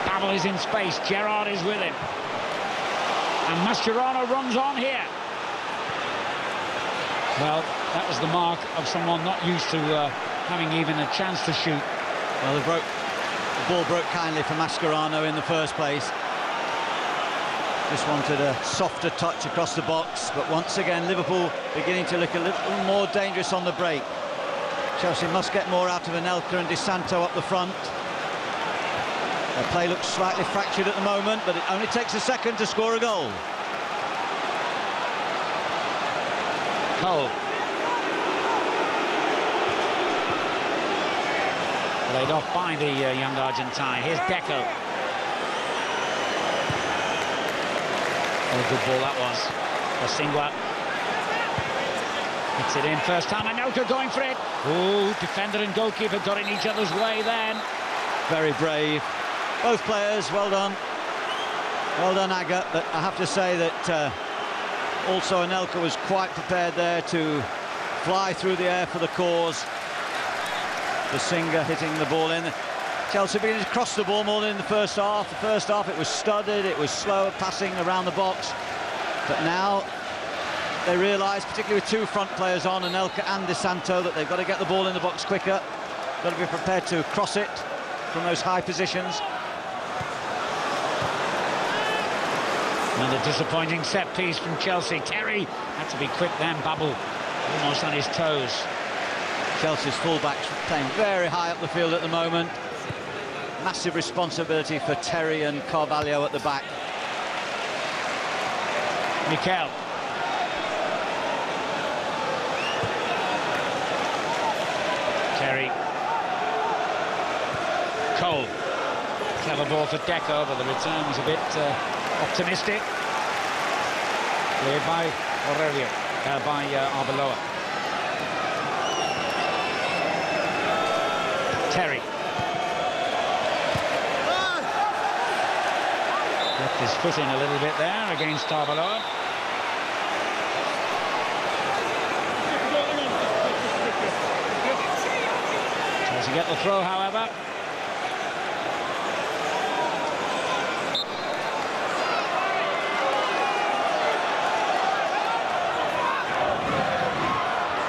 Babel is in space. Gerrard is with him. And Mascherano runs on here. Well, that was the mark of someone not used to having even a chance to shoot. Well, the ball broke kindly for Mascherano in the first place. Just wanted a softer touch across the box, but once again Liverpool beginning to look a little more dangerous on the break. Chelsea must get more out of Anelka and Di Santo up the front. Their play looks slightly fractured at the moment, but it only takes a second to score a goal. Cole. Laid off by the young Argentine. Here's Deco. What a good ball that was. Bosingwa hits it in first time. Anelka going for it. Oh, defender and goalkeeper got in each other's way then. Very brave. Both players, well done. Well done, Aga. But I have to say that also Anelka was quite prepared there to fly through the air for the cause. Bosingwa hitting the ball in. Chelsea beginning to cross the ball more than in the first half. The first half it was studded, it was slow passing around the box. But now they realise, particularly with two front players on, Anelka and Di Santo, that they've got to get the ball in the box quicker. Got to be prepared to cross it from those high positions. Another disappointing set piece from Chelsea. Terry had to be quick then. Babel almost on his toes. Chelsea's fullbacks playing very high up the field at the moment. Massive responsibility for Terry and Carvalho at the back. Mikel. Terry. Cole. Clever ball for Deco, but the return was a bit optimistic. Cleared by Aurelio, by Arbeloa. Terry. Left his foot in a little bit there against Arbeloa. Tries to get the throw, however.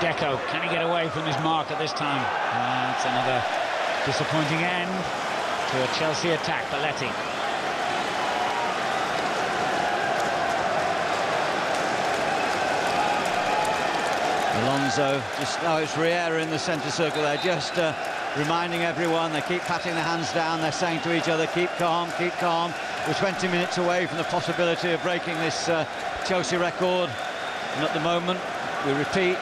Deco, can he get away from his mark at this time? That's another disappointing end to a Chelsea attack. Belletti. Alonso, just it's Riera in the centre circle there, just reminding everyone. They keep patting their hands down. They're saying to each other, keep calm, keep calm. We're 20 minutes away from the possibility of breaking this Chelsea record. And at the moment, we repeat,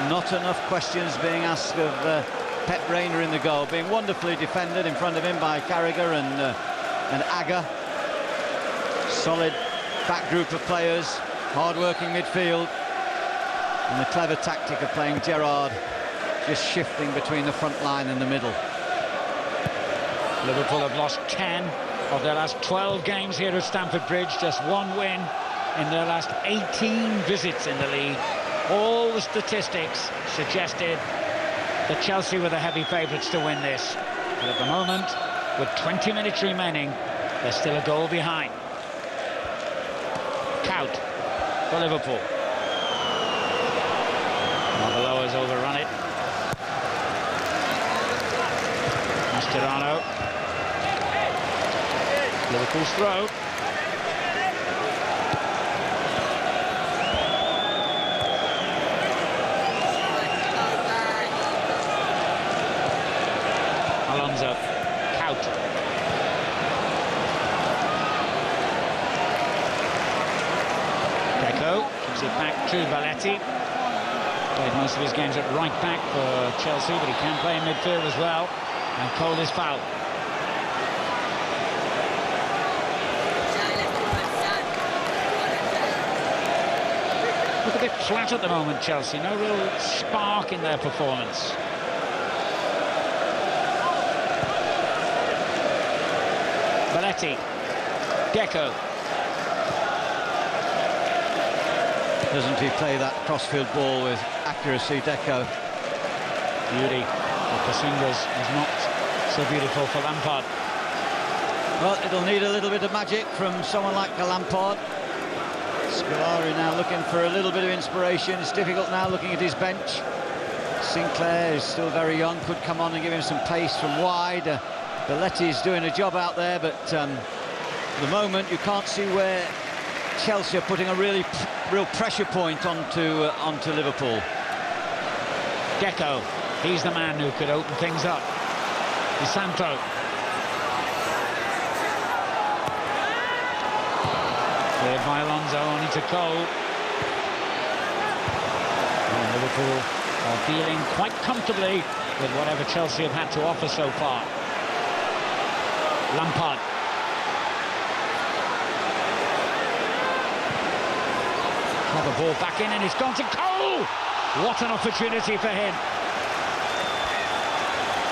not enough questions being asked of Pep Reina in the goal, being wonderfully defended in front of him by Carragher and Agger. Solid back group of players, hard-working midfield, and the clever tactic of playing Gerrard just shifting between the front line and the middle. Liverpool have lost 10 of their last 12 games here at Stamford Bridge, just one win in their last 18 visits in the league. All the statistics suggested that Chelsea were the heavy favourites to win this. But at the moment, with 20 minutes remaining, they're still a goal behind. Count for Liverpool. Marbelow has overrun it. Mascherano. Liverpool's throw. Alonso. Count. Deco gives it back to Balletti. Played most of his games at right back for Chelsea, but he can play in midfield as well. And Cole is fouled. Look a bit flat at the moment, Chelsea. No real spark in their performance. Balletti. Deco. Doesn't he play that crossfield ball with accuracy, Deco? Beauty. The Singers is not so beautiful for Lampard. Well, it'll need a little bit of magic from someone like Lampard. Scolari now looking for a little bit of inspiration. It's difficult now looking at his bench. Sinclair is still very young, could come on and give him some pace from wide. Balletti's doing a job out there, but at the moment you can't see where Chelsea are putting a real pressure point onto Liverpool. Deco, he's the man who could open things up. Di Santo. Cleared by Alonso, only to Cole. And Liverpool are dealing quite comfortably with whatever Chelsea have had to offer so far. Lampard. The ball back in and it's gone to Cole. What an opportunity for him.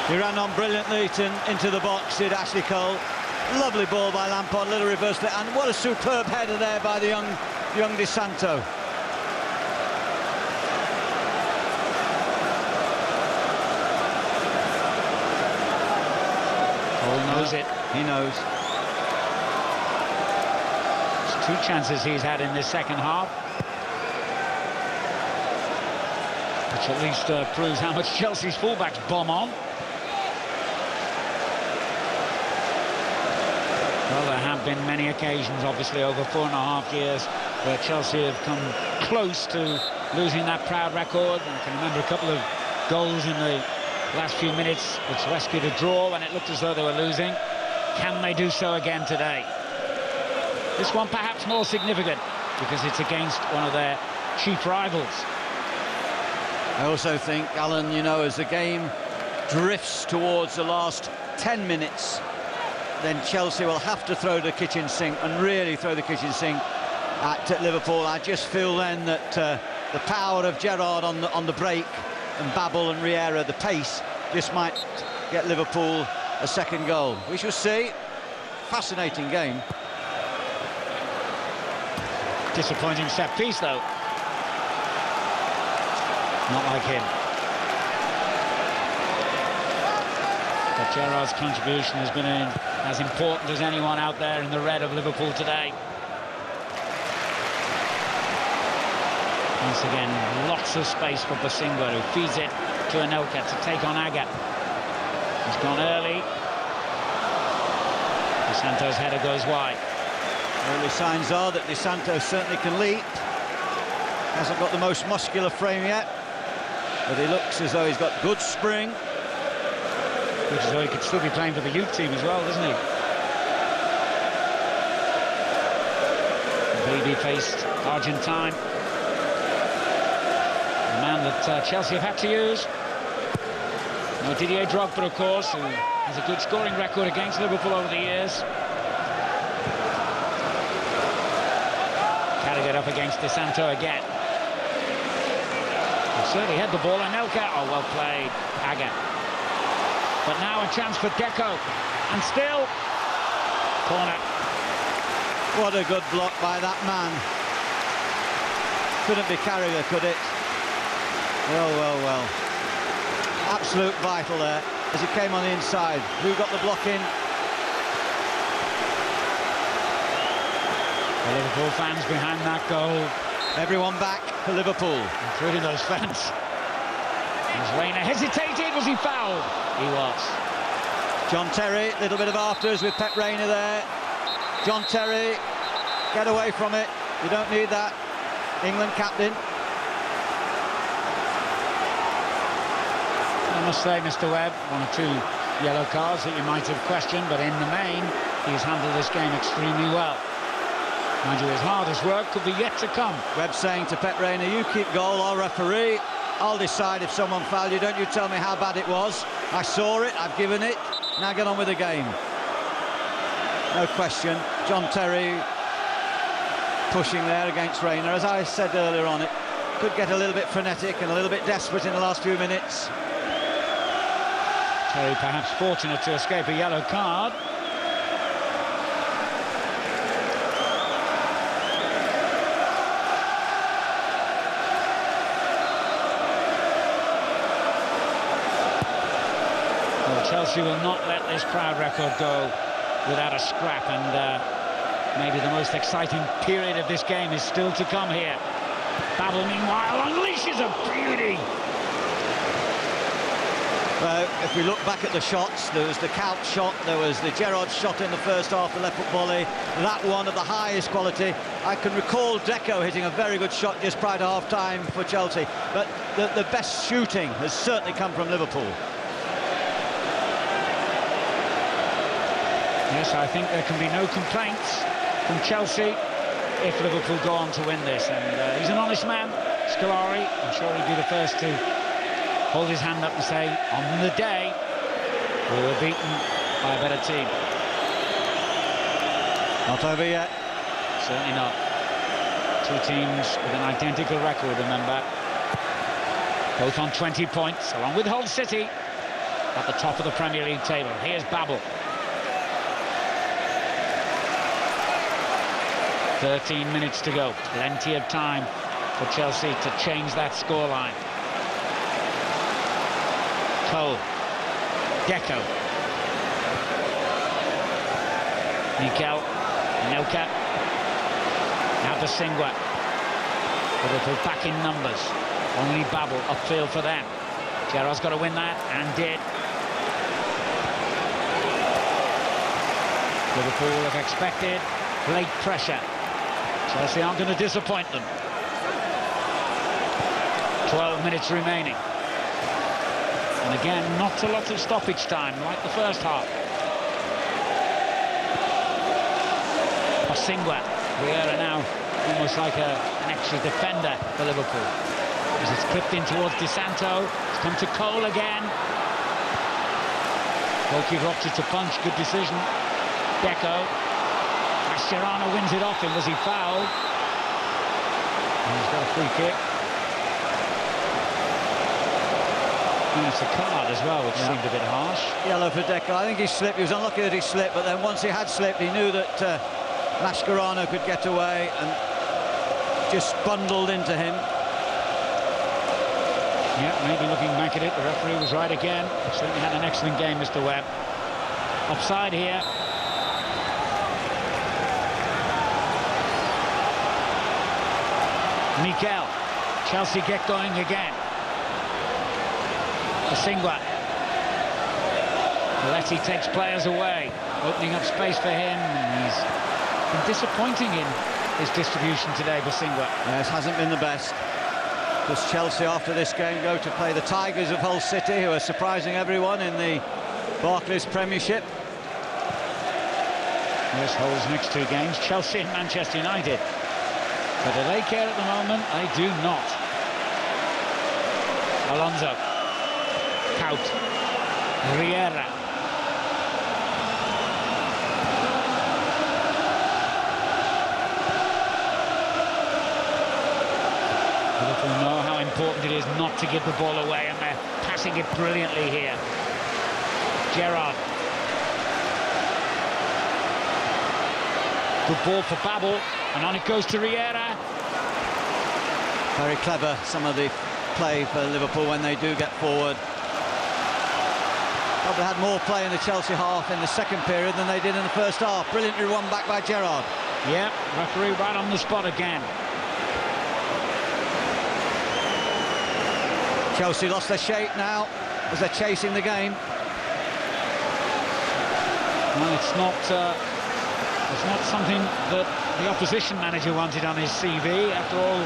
He ran on brilliantly into the box, did Ashley Cole. Lovely ball by Lampard, little reverse there, and what a superb header there by the young Di Santo. Cole knows it. He knows. There's 2 chances he's had in this second half, which at least proves how much Chelsea's fullbacks bomb on. Well, there have been many occasions, obviously, over 4.5 years, where Chelsea have come close to losing that proud record. I can remember a couple of goals in the last few minutes which rescued a draw when it looked as though they were losing. Can they do so again today? This one perhaps more significant because it's against one of their chief rivals. I also think, Alan, you know, as the game drifts towards the last 10 minutes, then Chelsea will have to throw the kitchen sink and really throw the kitchen sink at Liverpool. I just feel then that the power of Gerrard on the break and Babel and Riera, the pace, just might get Liverpool a second goal. We shall see. Fascinating game. Disappointing set piece, though. Not like him. But Gerrard's contribution has been as important as anyone out there in the red of Liverpool today. Once again, lots of space for Bosingwa, who feeds it to Anelka to take on Agger. He's gone early. Di Santo's header goes wide. Early signs are that Di Santo certainly can leap. Hasn't got the most muscular frame yet, but he looks as though he's got good spring. Looks as though he could still be playing for the youth team as well, doesn't he? The baby-faced Argentine. The man that Chelsea have had to use. No Didier Drogba, of course, who has a good scoring record against Liverpool over the years. Carried it up against De Santo again. He certainly had the ball, and Elka. Oh, well played, Aga. But now a chance for Deco, and still corner. What a good block by that man. Couldn't be Carragher, could it? Well, well, well. Absolute vital there as he came on the inside. Who got the block in? The Liverpool fans behind that goal. Everyone back for Liverpool, including those fans. As Reina hesitated, was he fouled? He was. John Terry, a little bit of afters with Pep Reina there. John Terry, get away from it. You don't need that. England captain. I must say, Mr. Webb, 1 or 2 yellow cards that you might have questioned, but in the main, he's handled this game extremely well. Mind you, his hardest work could be yet to come. Webb saying to Pep Reina, you keep goal, I'll referee. I'll decide if someone fouled you. Don't you tell me how bad it was. I saw it, I've given it. Now get on with the game. No question. John Terry pushing there against Reina. As I said earlier on, it could get a little bit frenetic and a little bit desperate in the last few minutes. Terry perhaps fortunate to escape a yellow card. Chelsea will not let this crowd record go without a scrap, and maybe the most exciting period of this game is still to come here. Babel, meanwhile, unleashes a beauty. If we look back at the shots, there was the Couch shot, there was the Gerrard shot in the first half, the left foot volley, that one of the highest quality. I can recall Deco hitting a very good shot just prior to half-time for Chelsea, but the best shooting has certainly come from Liverpool. Yes, I think there can be no complaints from Chelsea if Liverpool go on to win this. And he's an honest man, Scolari. I'm sure he'd be the first to hold his hand up and say, on the day, we were beaten by a better team. Not over yet. Certainly not. 2 teams with an identical record, remember. Both on 20 points, along with Hull City, at the top of the Premier League table. Here's Babel. 13 minutes to go. Plenty of time for Chelsea to change that scoreline. Cole. Deco. Mikel. Nelka. Now Basingwa. Liverpool back in numbers. Only Babel upfield for them. Gerrard's got to win that, and did. Liverpool have expected great pressure. Chelsea aren't going to disappoint them. 12 minutes remaining. And again, not a lot of stoppage time, like the first half. Basingwa, Vieira now almost like an extra defender for Liverpool. As it's clipped in towards De Santo, it's come to Cole again. Goalkeeper opted to punch, good decision. Deco. Mascherano wins it off him. Was he fouled? And he's got a free kick. And it's a card as well, which seemed a bit harsh. Yellow for Deco. I think he slipped. He was unlucky that he slipped, but then once he had slipped, he knew that Mascherano could get away and just bundled into him. Yeah, maybe looking back at it, the referee was right again. Certainly had an excellent game, Mr. Webb. Offside here. Mikel. Chelsea get going again. Basingwa. Letty takes players away, opening up space for him. He's been disappointing in his distribution today, Basingwa. Yes, hasn't been the best. Does Chelsea after this game go to play the Tigers of Hull City, who are surprising everyone in the Barclays Premiership. This holds next 2 games, Chelsea and Manchester United. But do they care at the moment? I do not. Alonso. Kaut. Riera. Liverpool know how important it is not to give the ball away, and they're passing it brilliantly here. Gerrard. Good ball for Babel, and on it goes to Riera. Very clever, some of the play for Liverpool when they do get forward. Probably had more play in the Chelsea half in the second period than they did in the first half. Brilliantly won back by Gerrard. Yep, referee right on the spot again. Chelsea lost their shape now as they're chasing the game. Well, it's not something that the opposition manager wanted on his CV after all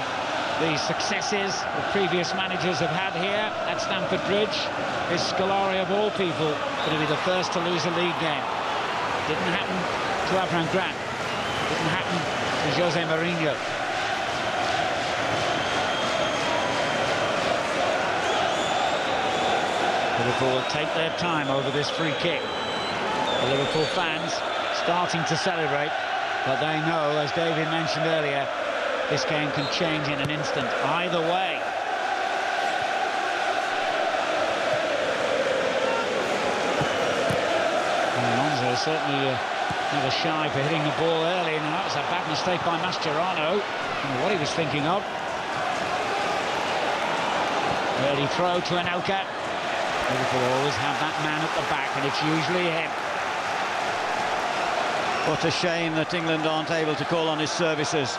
the successes the previous managers have had here at Stamford Bridge. Is Scolari, of all people, going to be the first to lose a league game? Didn't happen to Avram Grant. Didn't happen to Jose Mourinho. Liverpool will take their time over this free kick. The Liverpool fans starting to celebrate, but they know, as David mentioned earlier, this game can change in an instant, either way. Alonso certainly never shy for hitting the ball early, and that was a bad mistake by Mascherano. I don't know what he was thinking of. Early throw to Anelka. Liverpool always have that man at the back, and it's usually him. What a shame that England aren't able to call on his services.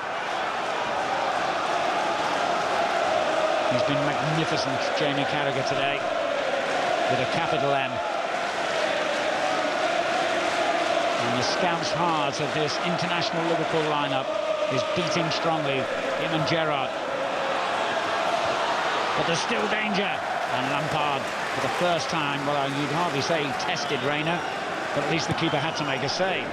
He's been magnificent, Jamie Carragher, today, with a capital M. And the scouts' heart of this international Liverpool lineup is beating strongly, him and Gerrard. But there's still danger, and Lampard, for the first time, well, you'd hardly say he tested Reina, but at least the keeper had to make a save.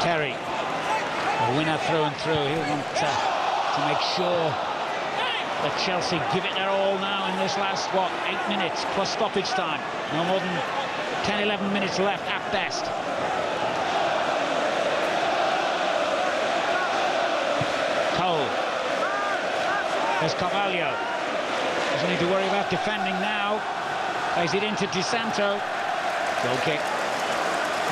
Terry, a winner through and through. He'll want to make sure that Chelsea give it their all now in this last, 8 minutes plus stoppage time. No more than 10-11 minutes left at best. Cole. There's Carvalho. Doesn't need to worry about defending now. Plays it into Di Santo. Goal kick.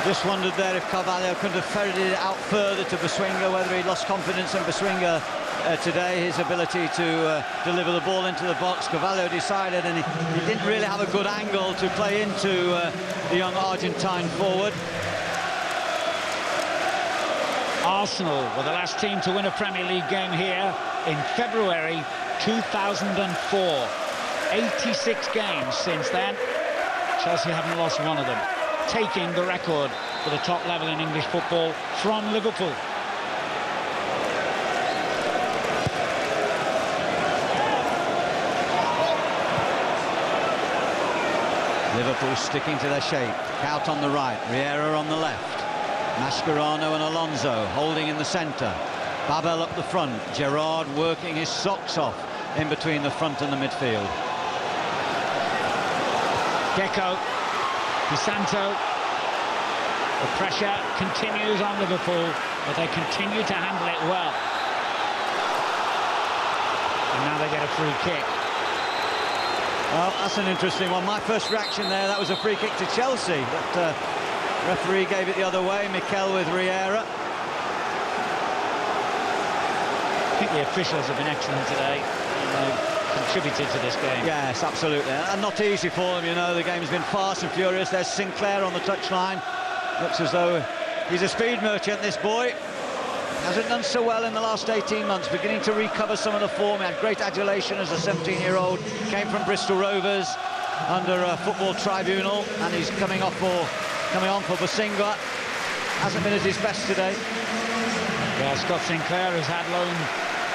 Just wondered there if Carvalho could have ferreted it out further to Buswinga, whether he lost confidence in Buswinga today, his ability to deliver the ball into the box. Carvalho decided, and he didn't really have a good angle to play into the young Argentine forward. Arsenal were the last team to win a Premier League game here in February 2004. 86 games since then. Chelsea haven't lost one of them, taking the record for the top level in English football from Liverpool. Liverpool sticking to their shape. Kaut on the right, Riera on the left. Mascherano and Alonso holding in the centre. Babel up the front. Gerrard working his socks off in between the front and the midfield. Deco, Di Santo. The pressure continues on Liverpool, but they continue to handle it well. And now they get a free kick. Well, that's an interesting one. My first reaction there, that was a free kick to Chelsea, but referee gave it the other way. Mikel with Riera. I think the officials have been excellent today. They've contributed to this game. Yes, absolutely. And not easy for them, you know. The game's been fast and furious. There's Sinclair on the touchline. Looks as though he's a speed merchant, this boy. Hasn't done so well in the last 18 months, beginning to recover some of the form. He had great adulation as a 17-year-old, came from Bristol Rovers under a football tribunal, and he's coming on for Buswinga. Hasn't been at his best today. Yeah, Scott Sinclair has had loan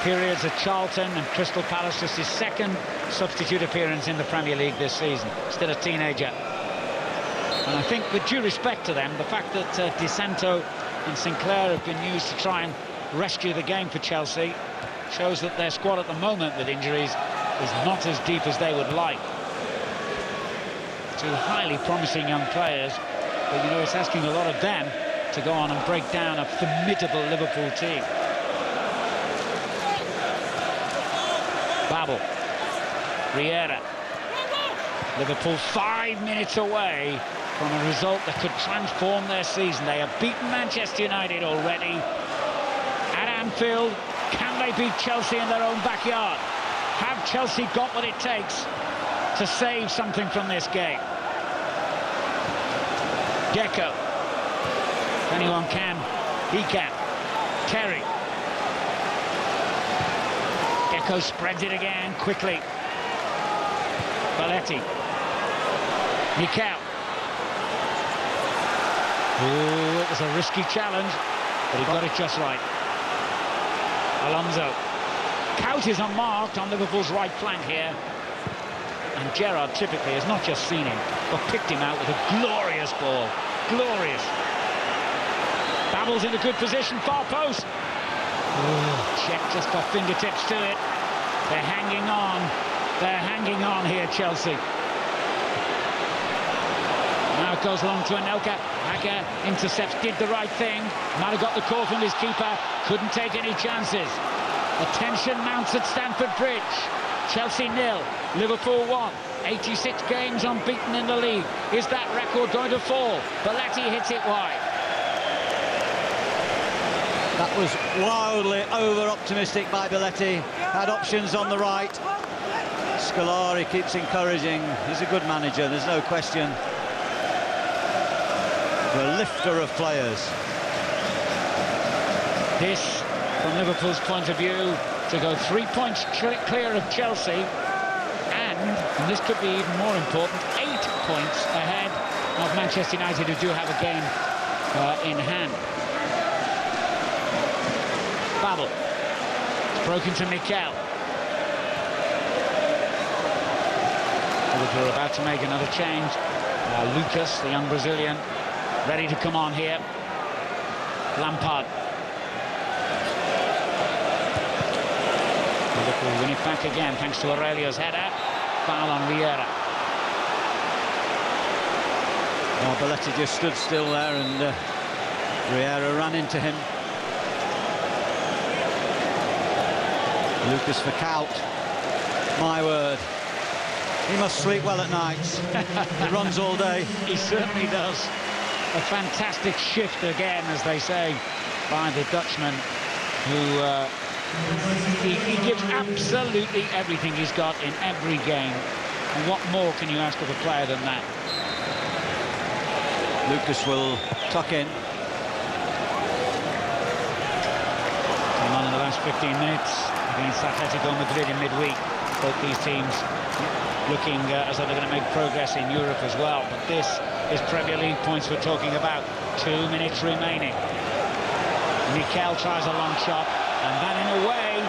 periods at Charlton and Crystal Palace, just his second substitute appearance in the Premier League this season. Still a teenager. And I think, with due respect to them, the fact that Di Santo and Sinclair have been used to try and rescue the game for Chelsea shows that their squad at the moment with injuries is not as deep as they would like. Two highly promising young players, but you know, it's asking a lot of them to go on and break down a formidable Liverpool team. Babel, Riera. Liverpool 5 minutes away from a result that could transform their season. They have beaten Manchester United already at Anfield. Can they beat Chelsea in their own backyard? Have Chelsea got what it takes to save something from this game? Deco. If anyone can, he can. Terry. Deco spreads it again quickly. Balletti. Mikel. Oh, it was a risky challenge, but he got it just right. Alonso. Cout is unmarked on Liverpool's right flank here. And Gerrard typically has not just seen him, but picked him out with a glorious ball. Glorious. Babel's in a good position, far post. Oh, check just got fingertips to it. They're hanging on. They're hanging on here, Chelsea. Now it goes long to Anelka. Hacker intercepts, did the right thing. Might have got the call from his keeper. Couldn't take any chances. The tension mounts at Stamford Bridge. Chelsea 0, Liverpool 1. 86 games unbeaten in the league. Is that record going to fall? Balletti hits it wide. That was wildly over-optimistic by Balletti. Had options on the right. Scolari keeps encouraging. He's a good manager, there's no question. The lifter of players. This, from Liverpool's point of view, to go 3 points clear of Chelsea, and this could be even more important, 8 points ahead of Manchester United, who do have a game in hand. Babel. It's broken to Mikel. Liverpool about to make another change. Lucas, the young Brazilian, ready to come on here. Lampard. Liverpool win it back again thanks to Aurelio's header. Foul on Riera. Oh, Balletti just stood still there and Riera ran into him. Lucas for Cout. My word. He must sleep well at night. He runs all day. He certainly does. A fantastic shift again, as they say, by the Dutchman, who he gives absolutely everything he's got in every game. And what more can you ask of a player than that? Lucas will tuck in. Came on in the last 15 minutes against Atletico Madrid in midweek. Both these teams looking as though they're going to make progress in Europe as well. But this is Premier League points we're talking about. 2 minutes remaining. Mikel tries a long shot, and that in a way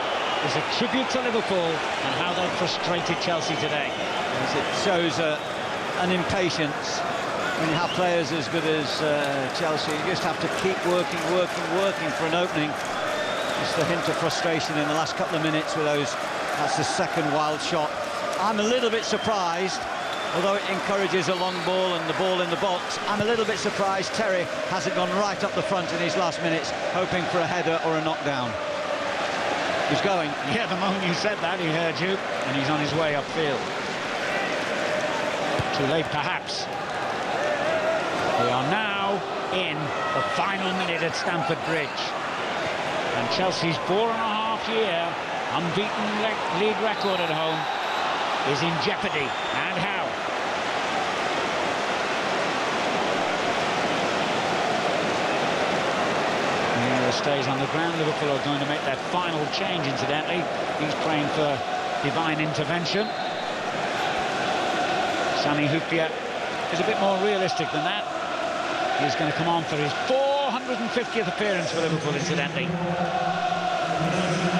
is a tribute to Liverpool and how they frustrated Chelsea today. As it shows an impatience. When you have players as good as Chelsea, you just have to keep working for an opening. Just a hint of frustration in the last couple of minutes with those. That's the second wild shot. I'm a little bit surprised, although it encourages a long ball and the ball in the box. I'm a little bit surprised Terry hasn't gone right up the front in his last minutes, hoping for a header or a knockdown. He's going. Yeah, the moment you said that, he heard you, and he's on his way upfield. Too late, perhaps. We are now in the final minute at Stamford Bridge. And Chelsea's 4.5-year unbeaten league record at home is in jeopardy. And how? Riera stays on the ground. Liverpool are going to make that final change, incidentally. He's praying for divine intervention. Sami Hyypiä is a bit more realistic than that. He's going to come on for his 450th appearance for Liverpool, incidentally.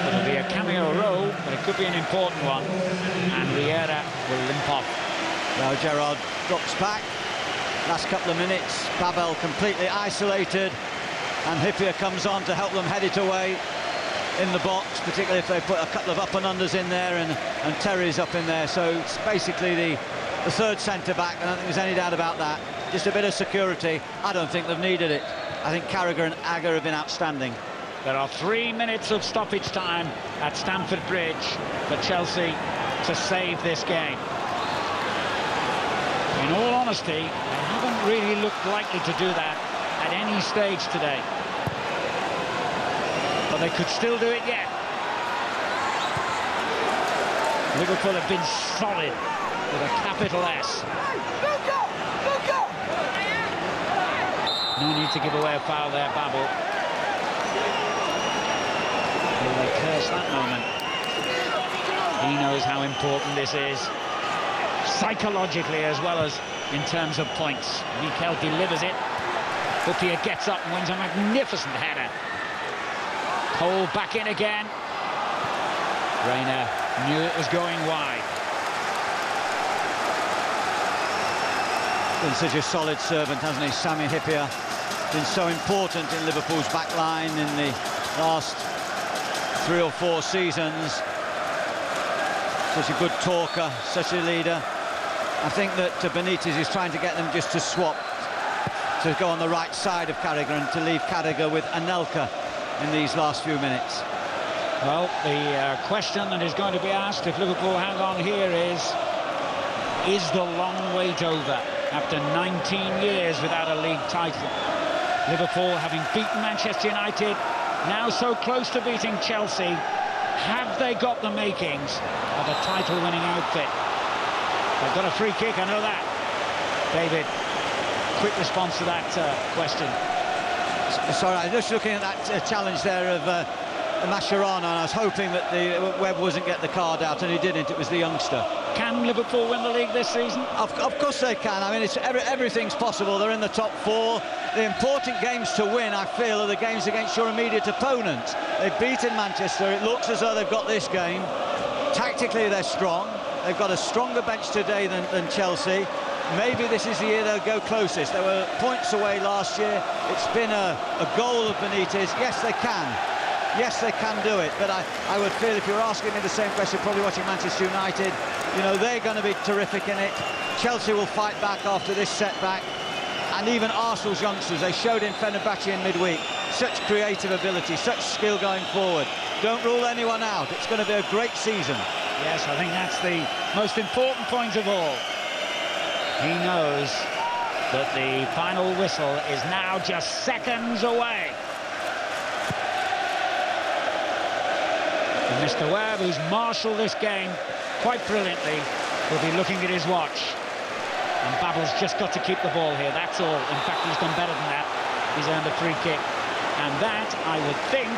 It'll be a a cameo role, but it could be an important one. And Riera will limp off. Well, Gerrard drops back. Last couple of minutes, Babel completely isolated, and Hippier comes on to help them head it away in the box, particularly if they put a couple of up and unders in there, and Terry's up in there. So it's basically the third centre-back. I don't think there's any doubt about that. Just a bit of security. I don't think they've needed it. I think Carragher and Agger have been outstanding. There are 3 minutes of stoppage time at Stamford Bridge for Chelsea to save this game. In all honesty, they haven't really looked likely to do that at any stage today. But they could still do it yet. Liverpool have been solid with a capital S. No need to give away a foul there, Babel. Will they curse that moment? He knows how important this is, psychologically as well as in terms of points. Mikel delivers it. Hippier gets up and wins a magnificent header. Cole back in again. Reina knew it was going wide. Been such a solid servant, hasn't he, Sami Hippier? Been so important in Liverpool's back line in the last 3 or 4 seasons. Such a good talker, such a leader. I think that Benitez is trying to get them just to swap, to go on the right side of Carragher and to leave Carragher with Anelka in these last few minutes. Well, the question that is going to be asked if Liverpool hang on here is the long wait over after 19 years without a league title? Liverpool, having beaten Manchester United, now so close to beating Chelsea, have they got the makings of a title-winning outfit? They've got a free kick, I know that. David, quick response to that question. Sorry, I'm just looking at that challenge there of Mascherano, and I was hoping that the Webb wasn't get the card out, and he didn't. It was the youngster. Can Liverpool win the league this season? Of course they can. I mean, everything's possible. They're in the top 4. The important games to win, I feel, are the games against your immediate opponents. They've beaten Manchester. It looks as though they've got this game. Tactically, they're strong. They've got a stronger bench today than Chelsea. Maybe this is the year they'll go closest. They were points away last year. It's been a goal of Benitez. Yes, they can. Yes, they can do it. But I would feel, if you were asking me the same question, probably watching Manchester United, you know, they're going to be terrific in it. Chelsea will fight back after this setback. And even Arsenal's youngsters, they showed in Fenerbahce in midweek such creative ability, such skill going forward. Don't rule anyone out. It's going to be a great season. Yes, I think that's the most important point of all. He knows that the final whistle is now just seconds away. And Mr. Webb, who's marshalled this game quite brilliantly, will be looking at his watch. And Babel's just got to keep the ball here, that's all. In fact, he's done better than that. He's earned a free kick. And that, I would think,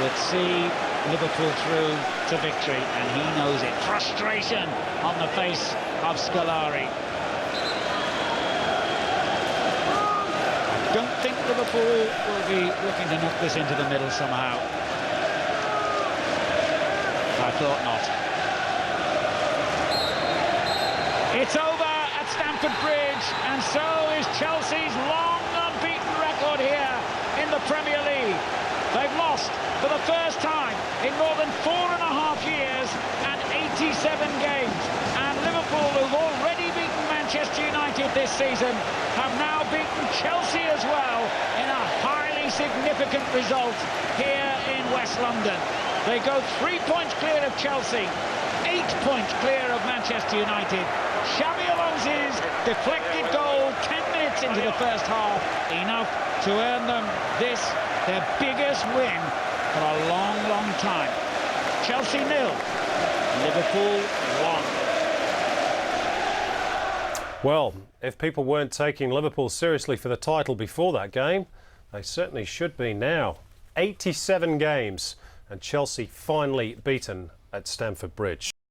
would see Liverpool through to victory. And he knows it. Frustration on the face of Scolari. I don't think Liverpool will be looking to knock this into the middle somehow. I thought not. It's over at Stamford Bridge, and so is Chelsea's long unbeaten record here in the Premier League. They've lost for the first time in more than 4.5 years and 87 games. And Liverpool, who've already beaten Manchester United this season, have now beaten Chelsea as well in a highly significant result here in West London. They go 3 points clear of Chelsea, 8 points clear of Manchester United. Xabi Alonso's deflected goal 10 minutes into the first half, enough to earn them this, their biggest win for a long, long time. Chelsea 0, Liverpool 1. Well, if people weren't taking Liverpool seriously for the title before that game, they certainly should be now. 87 games, and Chelsea finally beaten at Stamford Bridge.